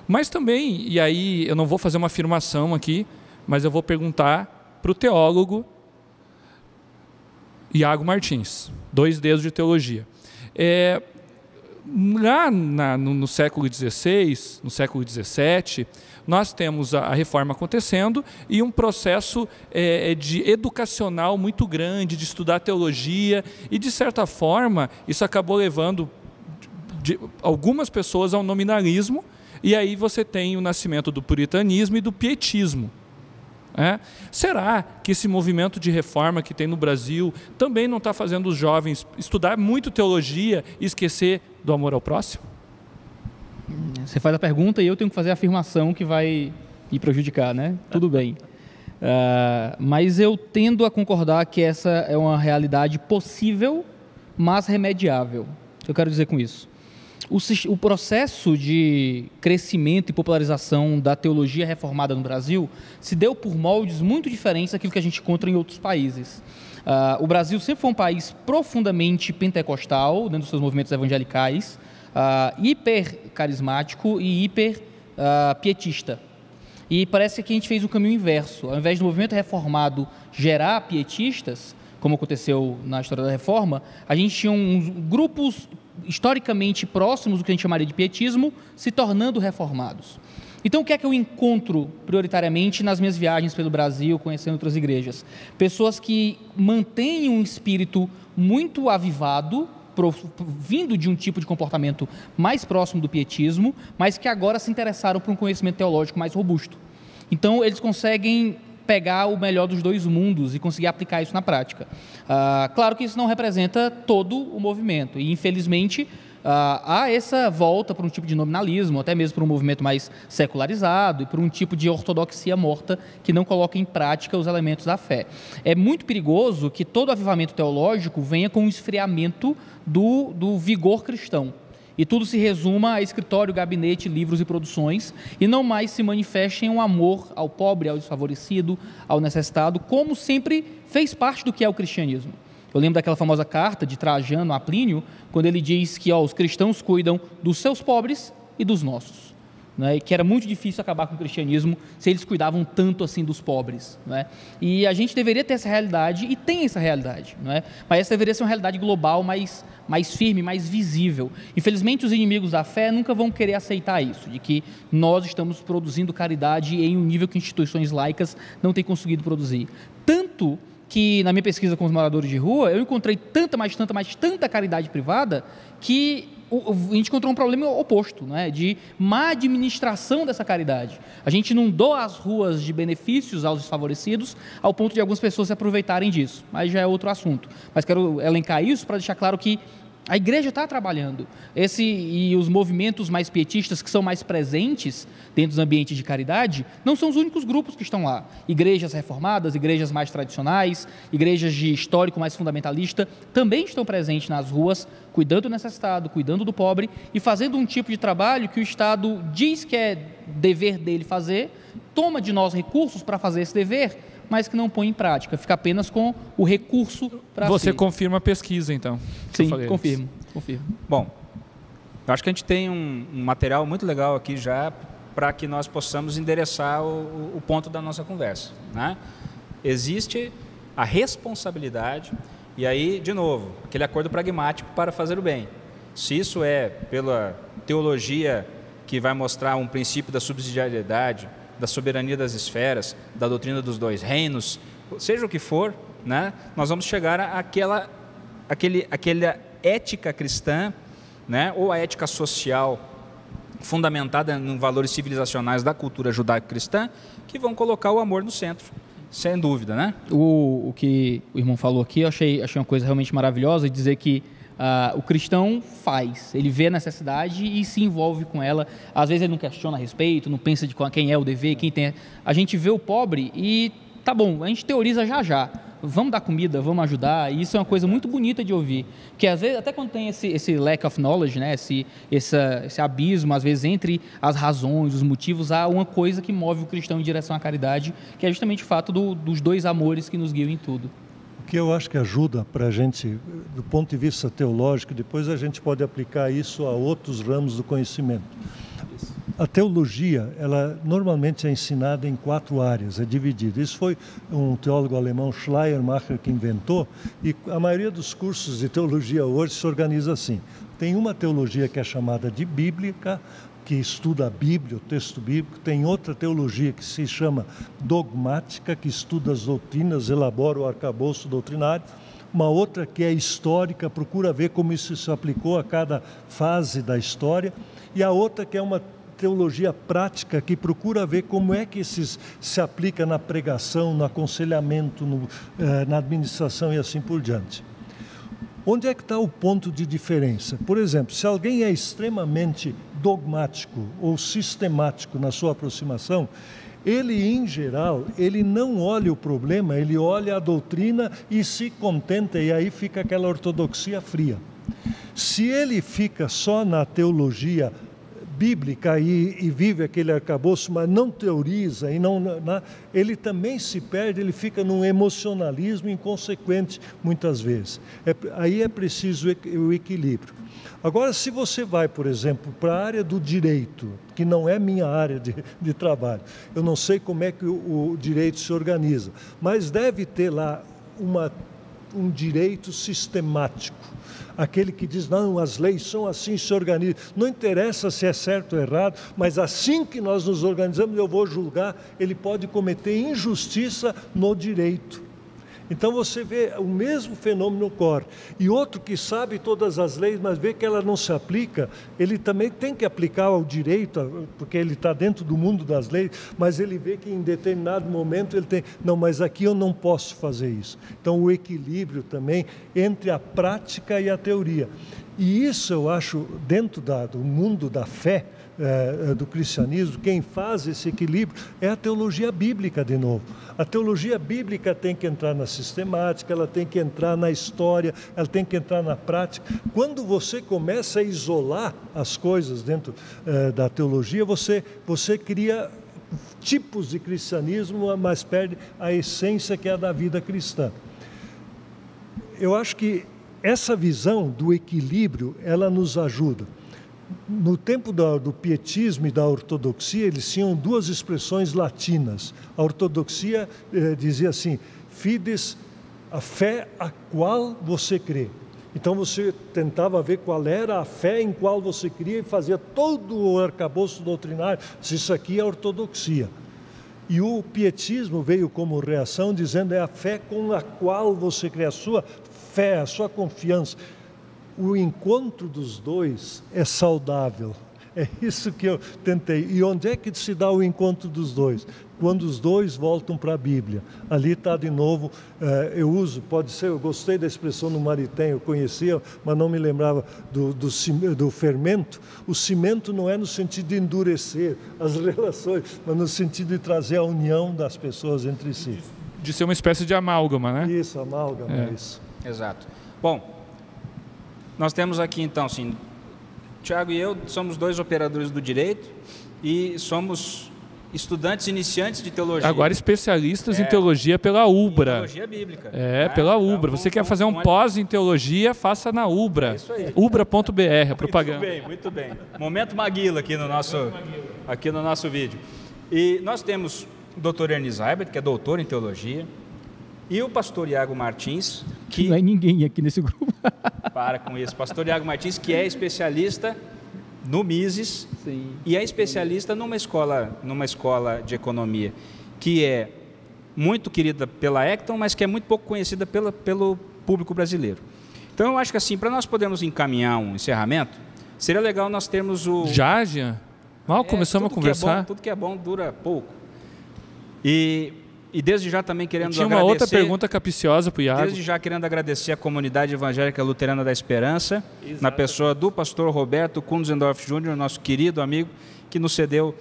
Mas também, e aí eu não vou fazer uma afirmação aqui, mas eu vou perguntar para o teólogo Iago Martins, 2 dedos de teologia. Lá no século XVI, no século XVII, nós temos a reforma acontecendo e um processo educacional muito grande, de estudar teologia, e de certa forma isso acabou levando algumas pessoas ao nominalismo, e aí você tem o nascimento do puritanismo e do pietismo. Será que esse movimento de reforma que tem no Brasil também não está fazendo os jovens estudar muito teologia e esquecer do amor ao próximo? Você faz a pergunta e eu tenho que fazer a afirmação que vai me prejudicar, né? Tudo bem. Mas eu tendo a concordar que essa é uma realidade possível, mas remediável. O que eu quero dizer com isso? O processo de crescimento e popularização da teologia reformada no Brasil se deu por moldes muito diferentes daquilo que a gente encontra em outros países. O Brasil sempre foi um país profundamente pentecostal, dentro dos seus movimentos evangelicais, hiper carismático e hiper pietista. E parece que a gente fez o caminho inverso. Ao invés do movimento reformado gerar pietistas, como aconteceu na história da reforma, a gente tinha uns grupos historicamente próximos do que a gente chamaria de pietismo, se tornando reformados. Então, o que é que eu encontro prioritariamente nas minhas viagens pelo Brasil, conhecendo outras igrejas? Pessoas que mantêm um espírito muito avivado, vindo de um tipo de comportamento mais próximo do pietismo, mas que agora se interessaram por um conhecimento teológico mais robusto. Então, eles conseguem pegar o melhor dos dois mundos e conseguir aplicar isso na prática. Claro que isso não representa todo o movimento e, infelizmente, há essa volta para um tipo de nominalismo, até mesmo para um movimento mais secularizado e para um tipo de ortodoxia morta que não coloca em prática os elementos da fé. É muito perigoso que todo avivamento teológico venha com um esfriamento do vigor cristão. E tudo se resuma a escritório, gabinete, livros e produções, e não mais se manifeste em um amor ao pobre, ao desfavorecido, ao necessitado, como sempre fez parte do que é o cristianismo. Eu lembro daquela famosa carta de Trajano a Plínio, quando ele diz que os cristãos cuidam dos seus pobres e dos nossos. né, que era muito difícil acabar com o cristianismo se eles cuidavam tanto assim dos pobres, né? E a gente deveria ter essa realidade, e tem essa realidade, né? Mas essa deveria ser uma realidade global, mais firme, mais visível. Infelizmente, os inimigos da fé nunca vão querer aceitar isso, de que nós estamos produzindo caridade em um nível que instituições laicas não têm conseguido produzir. Tanto que, na minha pesquisa com os moradores de rua, eu encontrei tanta caridade privada, que a gente encontrou um problema oposto, né, de má administração dessa caridade. A gente não doa as ruas de benefícios aos desfavorecidos, ao ponto de algumas pessoas se aproveitarem disso, mas já é outro assunto. Mas quero elencar isso para deixar claro que a igreja está trabalhando. E os movimentos mais pietistas, que são mais presentes dentro dos ambientes de caridade, não são os únicos grupos que estão lá. Igrejas reformadas, igrejas mais tradicionais, igrejas de histórico mais fundamentalista, também estão presentes nas ruas, cuidando do necessitado, cuidando do pobre e fazendo um tipo de trabalho que o Estado diz que é dever dele fazer, toma de nós recursos para fazer esse dever, mas que não põe em prática, fica apenas com o recurso para si. Você confirma a pesquisa, então? Sim, confirmo. Bom, eu acho que a gente tem um material muito legal aqui já para que nós possamos endereçar o ponto da nossa conversa, né? Existe a responsabilidade, e aí, de novo, aquele acordo pragmático para fazer o bem. Se isso é pela teologia que vai mostrar um princípio da subsidiariedade, da soberania das esferas, da doutrina dos dois reinos, seja o que for, né, nós vamos chegar àquela ética cristã, né, ou a ética social fundamentada em valores civilizacionais da cultura judaico-cristã, que vão colocar o amor no centro, sem dúvida, né? O que o irmão falou aqui, eu achei uma coisa realmente maravilhosa, dizer que o cristão faz, ele vê a necessidade e se envolve com ela. Às vezes ele não questiona a respeito, não pensa de quem é o dever, quem tem. A gente vê o pobre e tá bom, a gente teoriza já. Vamos dar comida, vamos ajudar. E isso é uma coisa muito bonita de ouvir, porque às vezes até quando tem esse lack of knowledge, né, esse abismo às vezes entre as razões, os motivos, há uma coisa que move o cristão em direção à caridade, que é justamente o fato dos dois amores que nos guiam em tudo. O que eu acho que ajuda para a gente, do ponto de vista teológico, depois a gente pode aplicar isso a outros ramos do conhecimento. A teologia, ela normalmente é ensinada em 4 áreas, é dividida. Isso foi um teólogo alemão, Schleiermacher, que inventou, e a maioria dos cursos de teologia hoje se organiza assim. Tem uma teologia que é chamada de bíblica, que estuda a Bíblia, o texto bíblico. Tem outra teologia que se chama dogmática, que estuda as doutrinas, elabora o arcabouço doutrinário. Uma outra que é histórica, procura ver como isso se aplicou a cada fase da história. E a outra que é uma teologia prática, que procura ver como é que isso se aplica na pregação, no aconselhamento, na administração e assim por diante. Onde é que está o ponto de diferença? Por exemplo, se alguém é extremamente dogmático ou sistemático na sua aproximação, ele, em geral, ele não olha o problema, ele olha a doutrina e se contenta, e aí fica aquela ortodoxia fria. Se ele fica só na teologia bíblica e vive aquele arcabouço, mas não teoriza, ele também se perde, ele fica num emocionalismo inconsequente muitas vezes. Aí é preciso o equilíbrio. Agora, se você vai, por exemplo, para a área do direito, que não é minha área de trabalho, eu não sei como é que o direito se organiza, mas deve ter lá um direito sistemático. Aquele que diz, não, as leis são assim, se organizam. Não interessa se é certo ou errado, mas assim que nós nos organizamos, eu vou julgar, ele pode cometer injustiça no direito. Então você vê, o mesmo fenômeno ocorre. E outro que sabe todas as leis, mas vê que ela não se aplica, ele também tem que aplicar ao direito, porque ele está dentro do mundo das leis, mas ele vê que em determinado momento ele tem, não, mas aqui eu não posso fazer isso. Então o equilíbrio também entre a prática e a teoria. E isso eu acho, dentro do mundo da fé, do cristianismo, quem faz esse equilíbrio é a teologia bíblica de novo. A teologia bíblica tem que entrar na sistemática, ela tem que entrar na história, ela tem que entrar na prática. Quando você começa a isolar as coisas dentro da teologia, você cria tipos de cristianismo, mas perde a essência que é a da vida cristã. Eu acho que essa visão do equilíbrio, ela nos ajuda. No tempo do pietismo e da ortodoxia, eles tinham duas expressões latinas. A ortodoxia dizia assim, fides, a fé a qual você crê. Então você tentava ver qual era a fé em qual você cria e fazia todo o arcabouço doutrinário. Isso aqui é a ortodoxia. E o pietismo veio como reação dizendo é a fé com a qual você crê, a sua fé, a sua confiança. O encontro dos dois é saudável. É isso que eu tentei. E onde é que se dá o encontro dos dois? Quando os dois voltam para a Bíblia. Ali está de novo, eu uso, pode ser, eu gostei da expressão no Maritem, eu conhecia, mas não me lembrava do fermento. O cimento não é no sentido de endurecer as relações, mas no sentido de trazer a união das pessoas entre si. De ser uma espécie de amálgama, né? Isso, amálgama, isso. Exato. Bom, nós temos aqui então, assim, Tiago e eu somos dois operadores do direito e somos estudantes iniciantes de teologia. Agora especialistas em teologia pela UBRA. Teologia bíblica. Pela UBRA. Você quer fazer um pós em teologia, faça na UBRA. É isso aí. ubra.br, a propaganda. Muito bem. Momento Maguila aqui no nosso vídeo. E nós temos o Dr. Ernis Heibert, que é doutor em teologia, e o pastor Iago Martins, que não é ninguém aqui nesse grupo. Para com isso. Pastor Iago Martins, que é especialista no Mises. Sim. E é especialista numa escola de economia, que é muito querida pela Ecton, mas que é muito pouco conhecida pelo público brasileiro. Então, eu acho que assim, para nós podermos encaminhar um encerramento, seria legal nós termos o... Já, Jean? Mal começamos a conversar. Tudo que é bom dura pouco. E desde já também querendo agradecer... Tinha uma outra pergunta capiciosa para o Iago. Desde já querendo agradecer a comunidade evangélica luterana da Esperança, exato, na pessoa do pastor Roberto Kunzendorf Jr., nosso querido amigo, que nos cedeu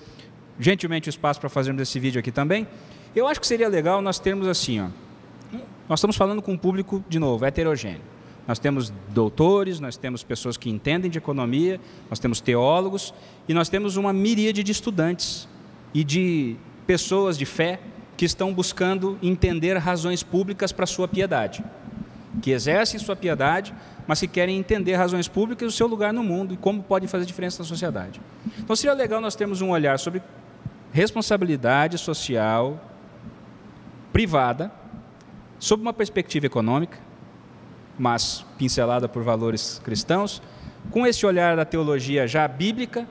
gentilmente o espaço para fazermos esse vídeo aqui também. Eu acho que seria legal nós termos assim, ó, nós estamos falando com um público, de novo, heterogêneo. Nós temos doutores, nós temos pessoas que entendem de economia, nós temos teólogos e nós temos uma miríade de estudantes e de pessoas de fé que estão buscando entender razões públicas para a sua piedade, que exercem sua piedade, mas que querem entender razões públicas e o seu lugar no mundo e como pode fazer diferença na sociedade. Então seria legal nós termos um olhar sobre responsabilidade social privada, sob uma perspectiva econômica, mas pincelada por valores cristãos, com esse olhar da teologia já bíblica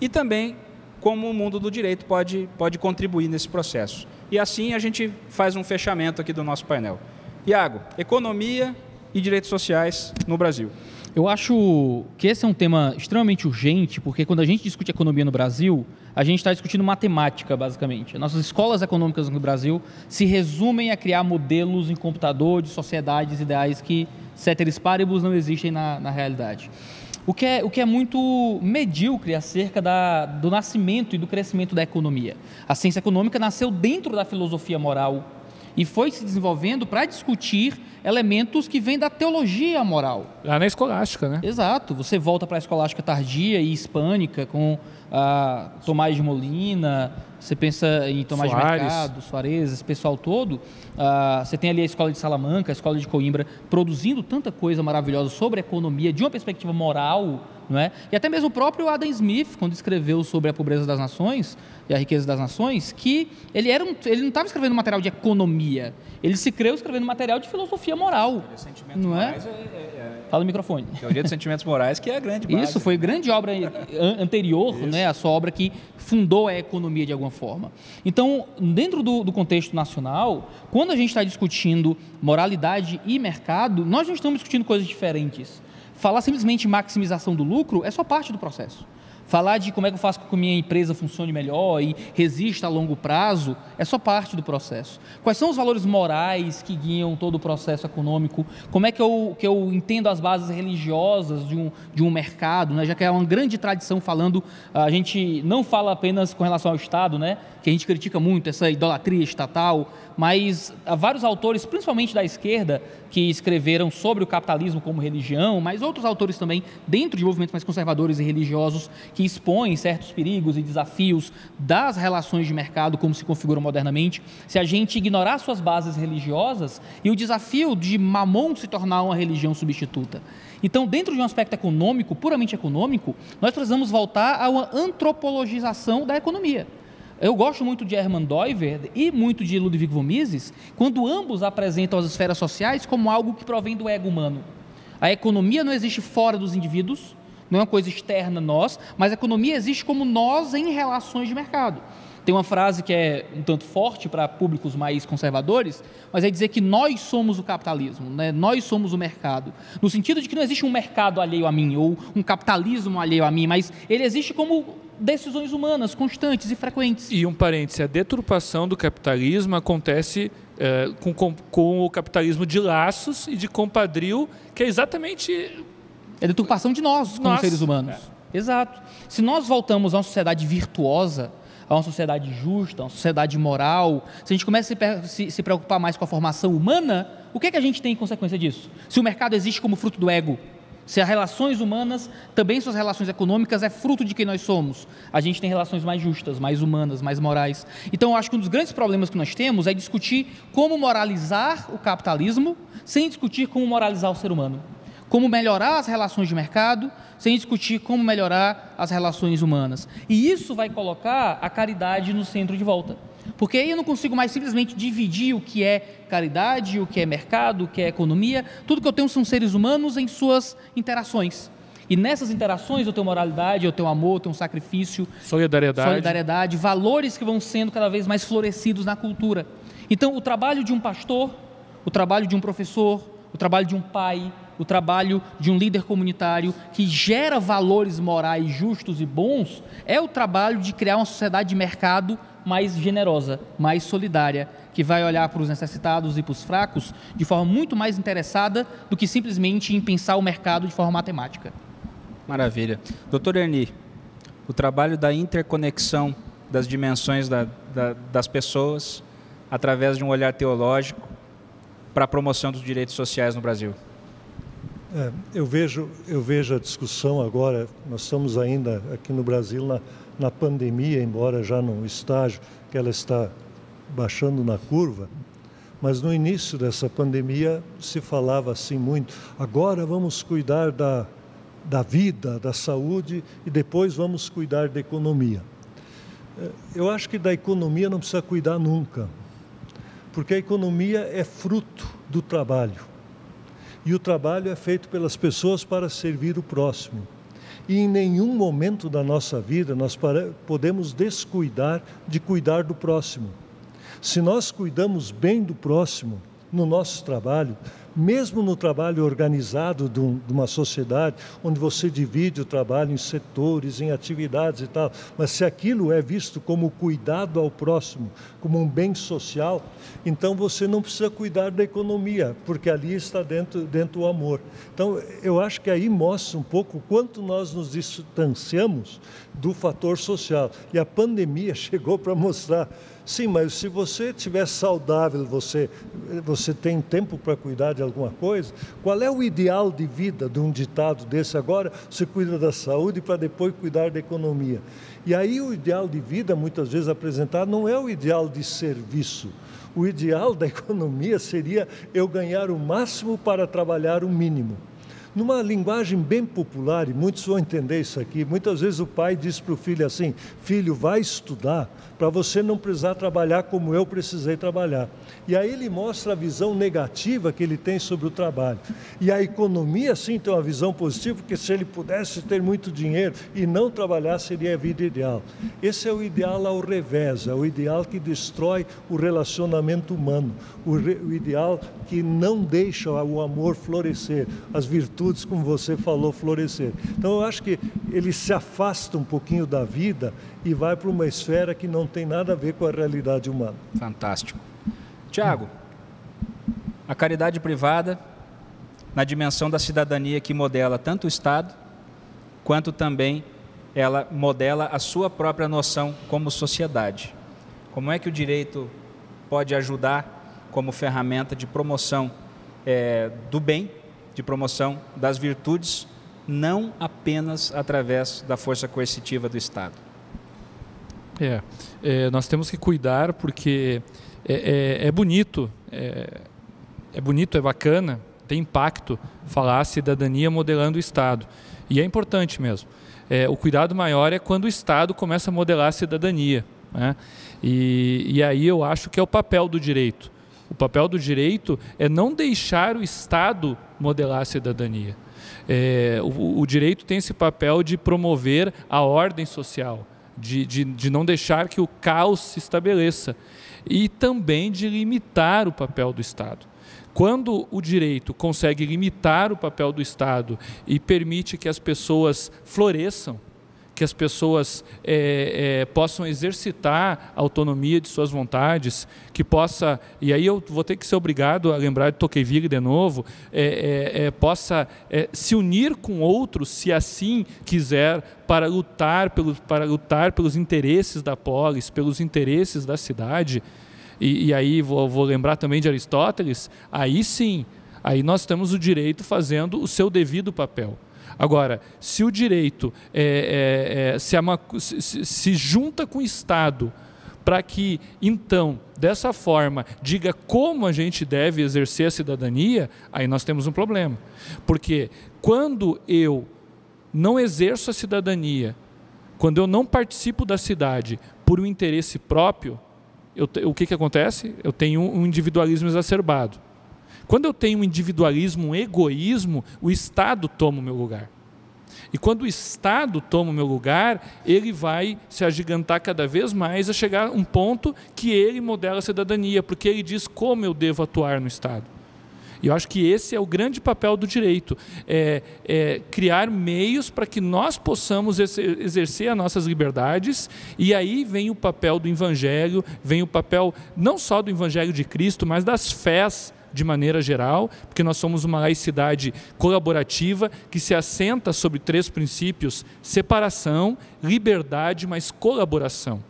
e também como o mundo do direito pode contribuir nesse processo. E assim a gente faz um fechamento aqui do nosso painel. Iago, economia e direitos sociais no Brasil. Eu acho que esse é um tema extremamente urgente, porque quando a gente discute economia no Brasil, a gente está discutindo matemática, basicamente. Nossas escolas econômicas no Brasil se resumem a criar modelos em computador de sociedades ideais que, ceteris paribus, não existem na realidade. O que é muito medíocre acerca do nascimento e do crescimento da economia. A ciência econômica nasceu dentro da filosofia moral e foi se desenvolvendo para discutir elementos que vêm da teologia moral. Lá na escolástica, né? Exato. Você volta para a escolástica tardia e hispânica com Tomás de Molina, você pensa em Tomás Soares. de Mercado, Soares, esse pessoal todo. Você tem ali a escola de Salamanca, a escola de Coimbra, produzindo tanta coisa maravilhosa sobre a economia de uma perspectiva moral, não é? E até mesmo o próprio Adam Smith, quando escreveu sobre a pobreza das nações e a riqueza das nações, que ele não estava escrevendo material de economia, ele se creu escrevendo material de filosofia moral, não é? Fala no microfone. Teoria dos Sentimentos Morais, que é a grande base. Isso, foi grande obra anterior, né, a sua obra que fundou a economia de alguma forma. Então, dentro do contexto nacional, quando a gente está discutindo moralidade e mercado, nós não estamos discutindo coisas diferentes. Falar simplesmente em maximização do lucro é só parte do processo. Falar de como é que eu faço com que a minha empresa funcione melhor e resista a longo prazo é só parte do processo. Quais são os valores morais que guiam todo o processo econômico? Como é que eu entendo as bases religiosas de um mercado, né? Já que é uma grande tradição falando, a gente não fala apenas com relação ao Estado, né? Que a gente critica muito, essa idolatria estatal, mas há vários autores, principalmente da esquerda, que escreveram sobre o capitalismo como religião, mas outros autores também, dentro de movimentos mais conservadores e religiosos, que expõem certos perigos e desafios das relações de mercado como se configuram modernamente, se a gente ignorar suas bases religiosas e o desafio de Mamon se tornar uma religião substituta. Então, dentro de um aspecto econômico, puramente econômico, nós precisamos voltar a uma antropologização da economia. Eu gosto muito de Hermann Doiver e muito de Ludwig von Mises, quando ambos apresentam as esferas sociais como algo que provém do ego humano. A economia não existe fora dos indivíduos, não é uma coisa externa a nós, mas a economia existe como nós em relações de mercado. Tem uma frase que é um tanto forte para públicos mais conservadores, mas é dizer que nós somos o capitalismo, né? Nós somos o mercado, no sentido de que não existe um mercado alheio a mim, ou um capitalismo alheio a mim, mas ele existe como decisões humanas constantes e frequentes. E um parêntese, a deturpação do capitalismo acontece com o capitalismo de laços e de compadrio, que é exatamente... É a deturpação de nós como seres humanos. Exato. Se nós voltamos a uma sociedade virtuosa, a uma sociedade justa, a uma sociedade moral, se a gente começa a se preocupar mais com a formação humana, o que é que a gente tem em consequência disso? Se o mercado existe como fruto do ego, se as relações humanas, também suas relações econômicas, é fruto de quem nós somos, a gente tem relações mais justas, mais humanas, mais morais. Então, eu acho que um dos grandes problemas que nós temos é discutir como moralizar o capitalismo sem discutir como moralizar o ser humano. Como melhorar as relações de mercado, sem discutir como melhorar as relações humanas. E isso vai colocar a caridade no centro de volta. Porque aí eu não consigo mais simplesmente dividir o que é caridade, o que é mercado, o que é economia. Tudo que eu tenho são seres humanos em suas interações. E nessas interações eu tenho moralidade, eu tenho amor, eu tenho sacrifício, solidariedade, valores que vão sendo cada vez mais florescidos na cultura. Então, o trabalho de um pastor, o trabalho de um professor, o trabalho de um pai, o trabalho de um líder comunitário que gera valores morais justos e bons, é o trabalho de criar uma sociedade de mercado mais generosa, mais solidária, que vai olhar para os necessitados e para os fracos de forma muito mais interessada do que simplesmente em pensar o mercado de forma matemática. Maravilha. Dr. Erni, o trabalho da interconexão das dimensões das pessoas através de um olhar teológico para a promoção dos direitos sociais no Brasil. Eu vejo a discussão agora, nós estamos ainda aqui no Brasil na pandemia, embora já num estágio que ela está baixando na curva, mas no início dessa pandemia se falava assim muito, agora vamos cuidar da vida, da saúde e depois vamos cuidar da economia. Eu acho que da economia não precisa cuidar nunca, porque a economia é fruto do trabalho. E o trabalho é feito pelas pessoas para servir o próximo. E em nenhum momento da nossa vida nós podemos descuidar de cuidar do próximo. Se nós cuidamos bem do próximo no nosso trabalho, mesmo no trabalho organizado de uma sociedade, onde você divide o trabalho em setores, em atividades e tal, mas se aquilo é visto como cuidado ao próximo, como um bem social, então você não precisa cuidar da economia, porque ali está dentro o amor. Então, eu acho que aí mostra um pouco o quanto nós nos distanciamos do fator social. E a pandemia chegou para mostrar, sim, mas se você estiver saudável, você tem tempo para cuidar de alguma coisa, qual é o ideal de vida de um ditado desse? Agora você cuida da saúde para depois cuidar da economia. E aí o ideal de vida, muitas vezes apresentado, não é o ideal de serviço. O ideal da economia seria eu ganhar o máximo para trabalhar o mínimo. Numa linguagem bem popular, e muitos vão entender isso aqui, muitas vezes o pai diz para o filho assim, filho, vai estudar para você não precisar trabalhar como eu precisei trabalhar. E aí ele mostra a visão negativa que ele tem sobre o trabalho. E a economia, sim, tem uma visão positiva, porque se ele pudesse ter muito dinheiro e não trabalhar, seria a vida ideal. Esse é o ideal ao revés, é o ideal que destrói o relacionamento humano, o ideal que não deixa o amor florescer, as virtudes, como você falou, florescer. Então, eu acho que ele se afasta um pouquinho da vida e vai para uma esfera que não tem nada a ver com a realidade humana. Fantástico. Tiago, a caridade privada, na dimensão da cidadania que modela tanto o Estado, quanto também ela modela a sua própria noção como sociedade. Como é que o direito pode ajudar como ferramenta de promoção do bem, de promoção das virtudes, não apenas através da força coercitiva do Estado. Nós temos que cuidar porque é bonito, é bacana, tem impacto falar cidadania modelando o Estado. E é importante mesmo. O cuidado maior é quando o Estado começa a modelar a cidadania, né? E aí eu acho que é o papel do direito. O papel do direito é não deixar o Estado modelar a cidadania. O direito tem esse papel de promover a ordem social, de não deixar que o caos se estabeleça e também de limitar o papel do Estado. Quando o direito consegue limitar o papel do Estado e permite que as pessoas floresçam, que as pessoas possam exercitar a autonomia de suas vontades, que possa, e aí eu vou ter que ser obrigado a lembrar de Tocqueville de novo, possa se unir com outros, se assim quiser, para lutar pelos interesses da polis, pelos interesses da cidade. E aí vou lembrar também de Aristóteles, aí sim, aí nós temos o direito fazendo o seu devido papel. Agora, se o direito se junta com o Estado para que, então, dessa forma, diga como a gente deve exercer a cidadania, aí nós temos um problema. Porque quando eu não exerço a cidadania, quando eu não participo da cidade por um interesse próprio, o que acontece? Eu tenho um individualismo exacerbado. Quando eu tenho um individualismo, um egoísmo, o Estado toma o meu lugar. E quando o Estado toma o meu lugar, ele vai se agigantar cada vez mais a chegar a um ponto que ele modela a cidadania, porque ele diz como eu devo atuar no Estado. E eu acho que esse é o grande papel do direito, criar meios para que nós possamos exercer as nossas liberdades, e aí vem o papel do Evangelho, vem o papel não só do Evangelho de Cristo, mas das fés de maneira geral, porque nós somos uma laicidade colaborativa que se assenta sobre 3 princípios: separação, liberdade, mas colaboração.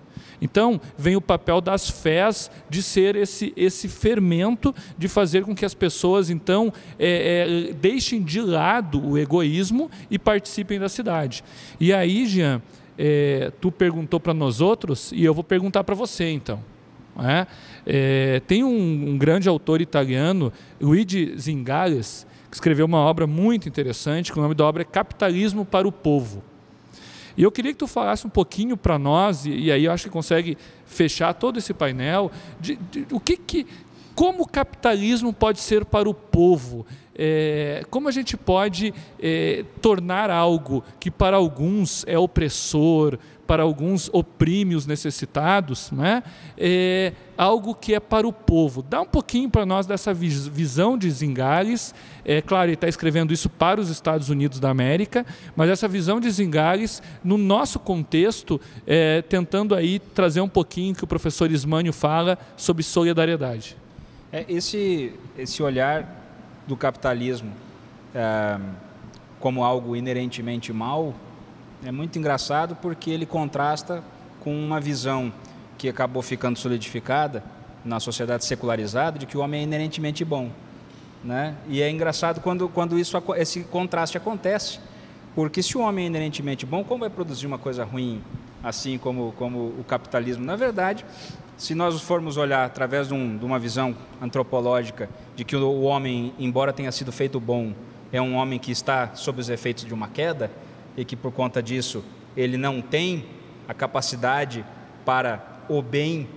Então, vem o papel das fés de ser esse fermento de fazer com que as pessoas, então, deixem de lado o egoísmo e participem da cidade. E aí, Jean, tu perguntou para nós outros e eu vou perguntar para você, então. Tem um grande autor italiano, Luigi Zingales, que escreveu uma obra muito interessante, que o nome da obra é Capitalismo para o Povo. E eu queria que tu falasse um pouquinho para nós, e aí eu acho que consegue fechar todo esse painel, como o capitalismo pode ser para o povo, como a gente pode tornar algo que para alguns é opressor, para alguns oprime os necessitados, né? Algo que é para o povo. Dá um pouquinho para nós dessa visão de Zingales. Claro, ele está escrevendo isso para os Estados Unidos da América, mas essa visão de Zingales, no nosso contexto, tentando aí trazer um pouquinho que o professor Ismânio fala sobre solidariedade. Esse olhar do capitalismo como algo inerentemente mal é muito engraçado, porque ele contrasta com uma visão que acabou ficando solidificada na sociedade secularizada de que o homem é inerentemente bom, né? E é engraçado quando esse contraste acontece, porque se o homem é inerentemente bom, como vai produzir uma coisa ruim, assim como o capitalismo? Na verdade, se nós formos olhar através de uma visão antropológica de que o homem, embora tenha sido feito bom, é um homem que está sob os efeitos de uma queda, e que por conta disso ele não tem a capacidade para o bem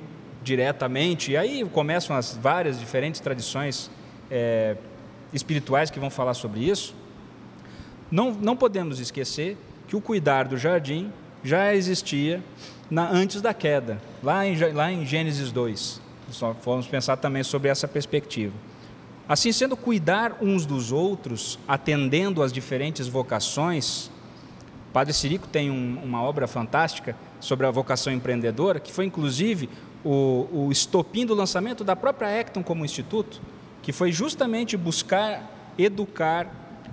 diretamente, e aí começam as várias diferentes tradições espirituais que vão falar sobre isso. Não podemos esquecer que o cuidar do jardim já existia antes da queda, lá em Gênesis 2. Só vamos pensar também sobre essa perspectiva. Assim sendo, cuidar uns dos outros, atendendo às diferentes vocações. Padre Cirico tem uma obra fantástica sobre a vocação empreendedora, que foi inclusive o estopim do lançamento da própria Ecton como instituto, que foi justamente buscar educar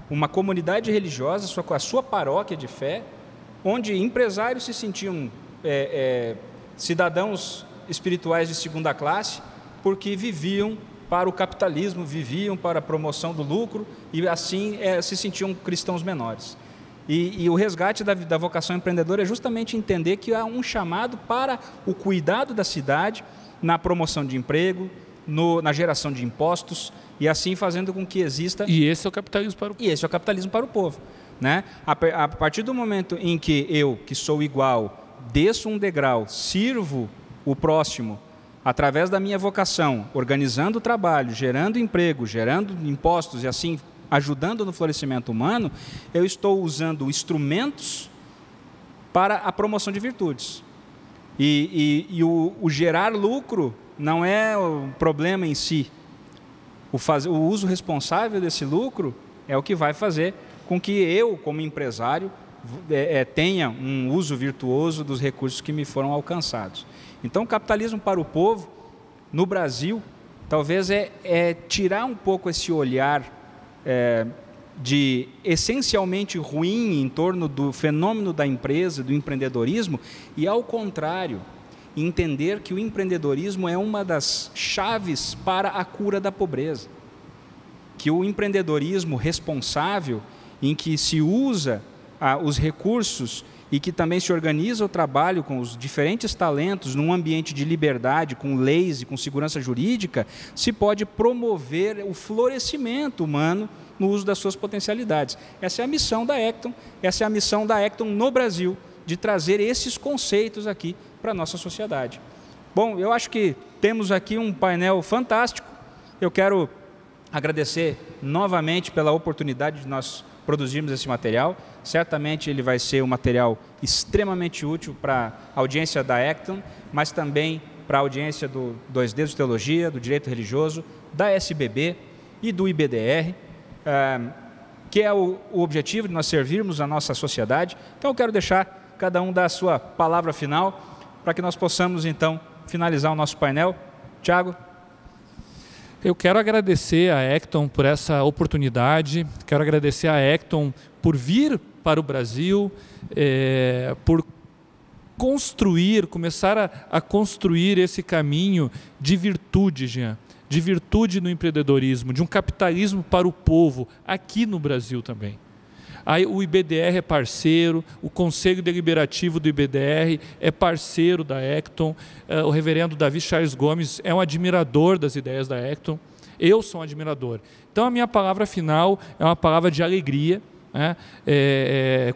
uma comunidade religiosa, a sua paróquia de fé, onde empresários se sentiam cidadãos espirituais de segunda classe, porque viviam para o capitalismo, viviam para a promoção do lucro e assim se sentiam cristãos menores. E o resgate da vocação empreendedora é justamente entender que há um chamado para o cuidado da cidade, na promoção de emprego, na geração de impostos, e assim fazendo com que exista... E esse é o capitalismo para o povo. E esse é o capitalismo para o povo. Né? A partir do momento em que eu, que sou igual, desço um degrau, sirvo o próximo, através da minha vocação, organizando o trabalho, gerando emprego, gerando impostos e assim ajudando no florescimento humano, eu estou usando instrumentos para a promoção de virtudes. E o gerar lucro não é o problema em si. O uso responsável desse lucro é o que vai fazer com que eu, como empresário, tenha um uso virtuoso dos recursos que me foram alcançados. Então, o capitalismo para o povo, no Brasil, talvez é tirar um pouco esse olhar de essencialmente ruim em torno do fenômeno da empresa, do empreendedorismo, e, ao contrário, entender que o empreendedorismo é uma das chaves para a cura da pobreza. Que o empreendedorismo responsável, em que se usa os recursos e que também se organiza o trabalho com os diferentes talentos num ambiente de liberdade, com leis e com segurança jurídica, se pode promover o florescimento humano no uso das suas potencialidades. Essa é a missão da Ecton, essa é a missão da Ecton no Brasil, de trazer esses conceitos aqui para a nossa sociedade. Bom, eu acho que temos aqui um painel fantástico. Eu quero agradecer novamente pela oportunidade de nós produzirmos esse material. Certamente ele vai ser um material extremamente útil para a audiência da Ecton, mas também para a audiência do 2D de Teologia, do Direito Religioso, da SBB e do IBDR, que é o objetivo de nós servirmos a nossa sociedade. Então eu quero deixar cada um dar a sua palavra final, para que nós possamos então finalizar o nosso painel. Tiago? Eu quero agradecer a Ecton por essa oportunidade, quero agradecer a Ecton por vir para o Brasil, por começar a construir esse caminho de virtude, Jean, de virtude no empreendedorismo, de um capitalismo para o povo, aqui no Brasil também. Aí o IBDR é parceiro, o Conselho Deliberativo do IBDR é parceiro da Ecton, o reverendo Davi Charles Gomes é um admirador das ideias da Ecton, eu sou um admirador. Então a minha palavra final é uma palavra de alegria, né?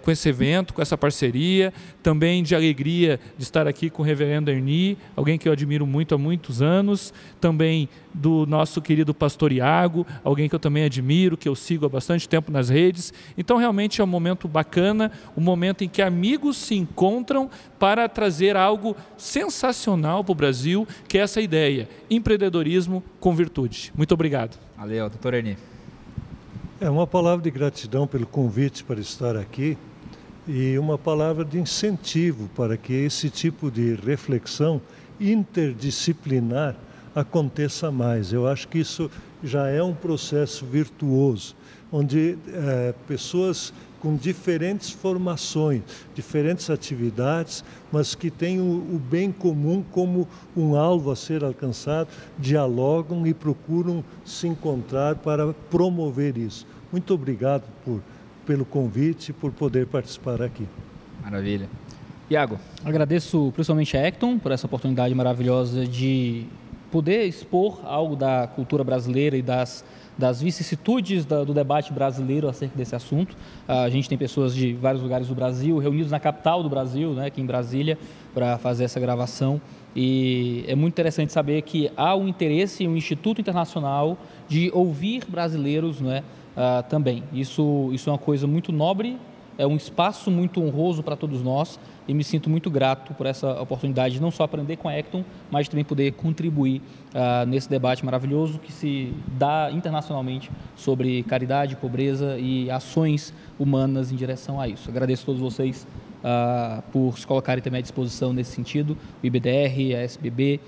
Com esse evento, com essa parceria, também de alegria de estar aqui com o reverendo Erni, alguém que eu admiro muito há muitos anos, também do nosso querido pastor Iago, alguém que eu também admiro, que eu sigo há bastante tempo nas redes. Então realmente é um momento bacana, um momento em que amigos se encontram para trazer algo sensacional para o Brasil, que é essa ideia, empreendedorismo com virtude. Muito obrigado. Valeu, doutor Erni. Uma palavra de gratidão pelo convite para estar aqui e uma palavra de incentivo para que esse tipo de reflexão interdisciplinar aconteça mais. Eu acho que isso já é um processo virtuoso, onde pessoas com diferentes formações, diferentes atividades, mas que têm o bem comum como um alvo a ser alcançado, dialogam e procuram se encontrar para promover isso. Muito obrigado pelo convite e por poder participar aqui. Maravilha. Iago? Agradeço principalmente a Ecton por essa oportunidade maravilhosa de poder expor algo da cultura brasileira e das vicissitudes do debate brasileiro acerca desse assunto. A gente tem pessoas de vários lugares do Brasil reunidos na capital do Brasil, né, aqui em Brasília, para fazer essa gravação. E é muito interessante saber que há um interesse em um instituto internacional de ouvir brasileiros, né, também. Isso é uma coisa muito nobre, é um espaço muito honroso para todos nós e me sinto muito grato por essa oportunidade de não só aprender com a Ecton, mas também poder contribuir nesse debate maravilhoso que se dá internacionalmente sobre caridade, pobreza e ações humanas em direção a isso. Agradeço a todos vocês por se colocarem também à disposição nesse sentido, o IBDR, a SBB,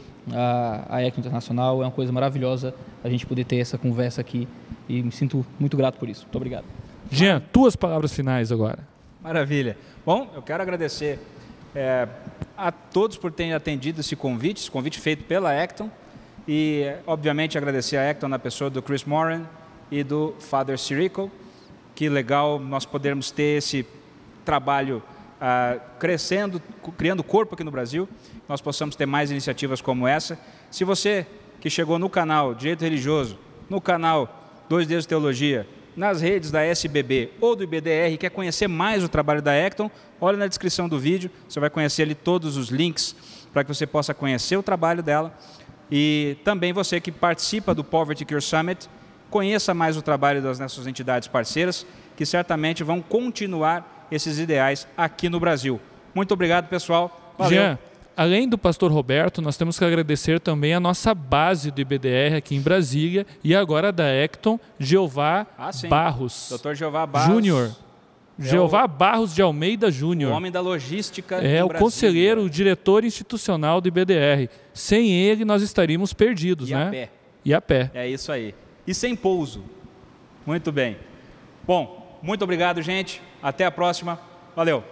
a Ecton Internacional, é uma coisa maravilhosa a gente poder ter essa conversa aqui e me sinto muito grato por isso. Muito obrigado. Jean, tuas palavras finais agora. Maravilha. Bom, eu quero agradecer a todos por terem atendido esse convite feito pela Ecton, E, obviamente, agradecer a Acton na pessoa do Chris Moran e do Father Sirico. Que legal nós podermos ter esse trabalho crescendo, criando corpo aqui no Brasil. Nós possamos ter mais iniciativas como essa. Se você que chegou no canal Direito Religioso, no canal 2 Deus de Teologia, nas redes da SBB ou do IBDR, quer conhecer mais o trabalho da Acton, olha na descrição do vídeo, você vai conhecer ali todos os links para que você possa conhecer o trabalho dela. E também você que participa do Poverty Cure Summit, conheça mais o trabalho das nossas entidades parceiras, que certamente vão continuar esses ideais aqui no Brasil. Muito obrigado, pessoal. Valeu. Jean, além do pastor Roberto, nós temos que agradecer também a nossa base do IBDR aqui em Brasília e agora da Acton, Jeová Barros. Dr. Jeová Barros. Júnior. Jeová Barros de Almeida Júnior. O homem da logística. É o conselheiro, o diretor institucional do IBDR. Sem ele, nós estaríamos perdidos, né? A pé. E a pé. É isso aí. E sem pouso. Muito bem. Bom, muito obrigado, gente. Até a próxima. Valeu.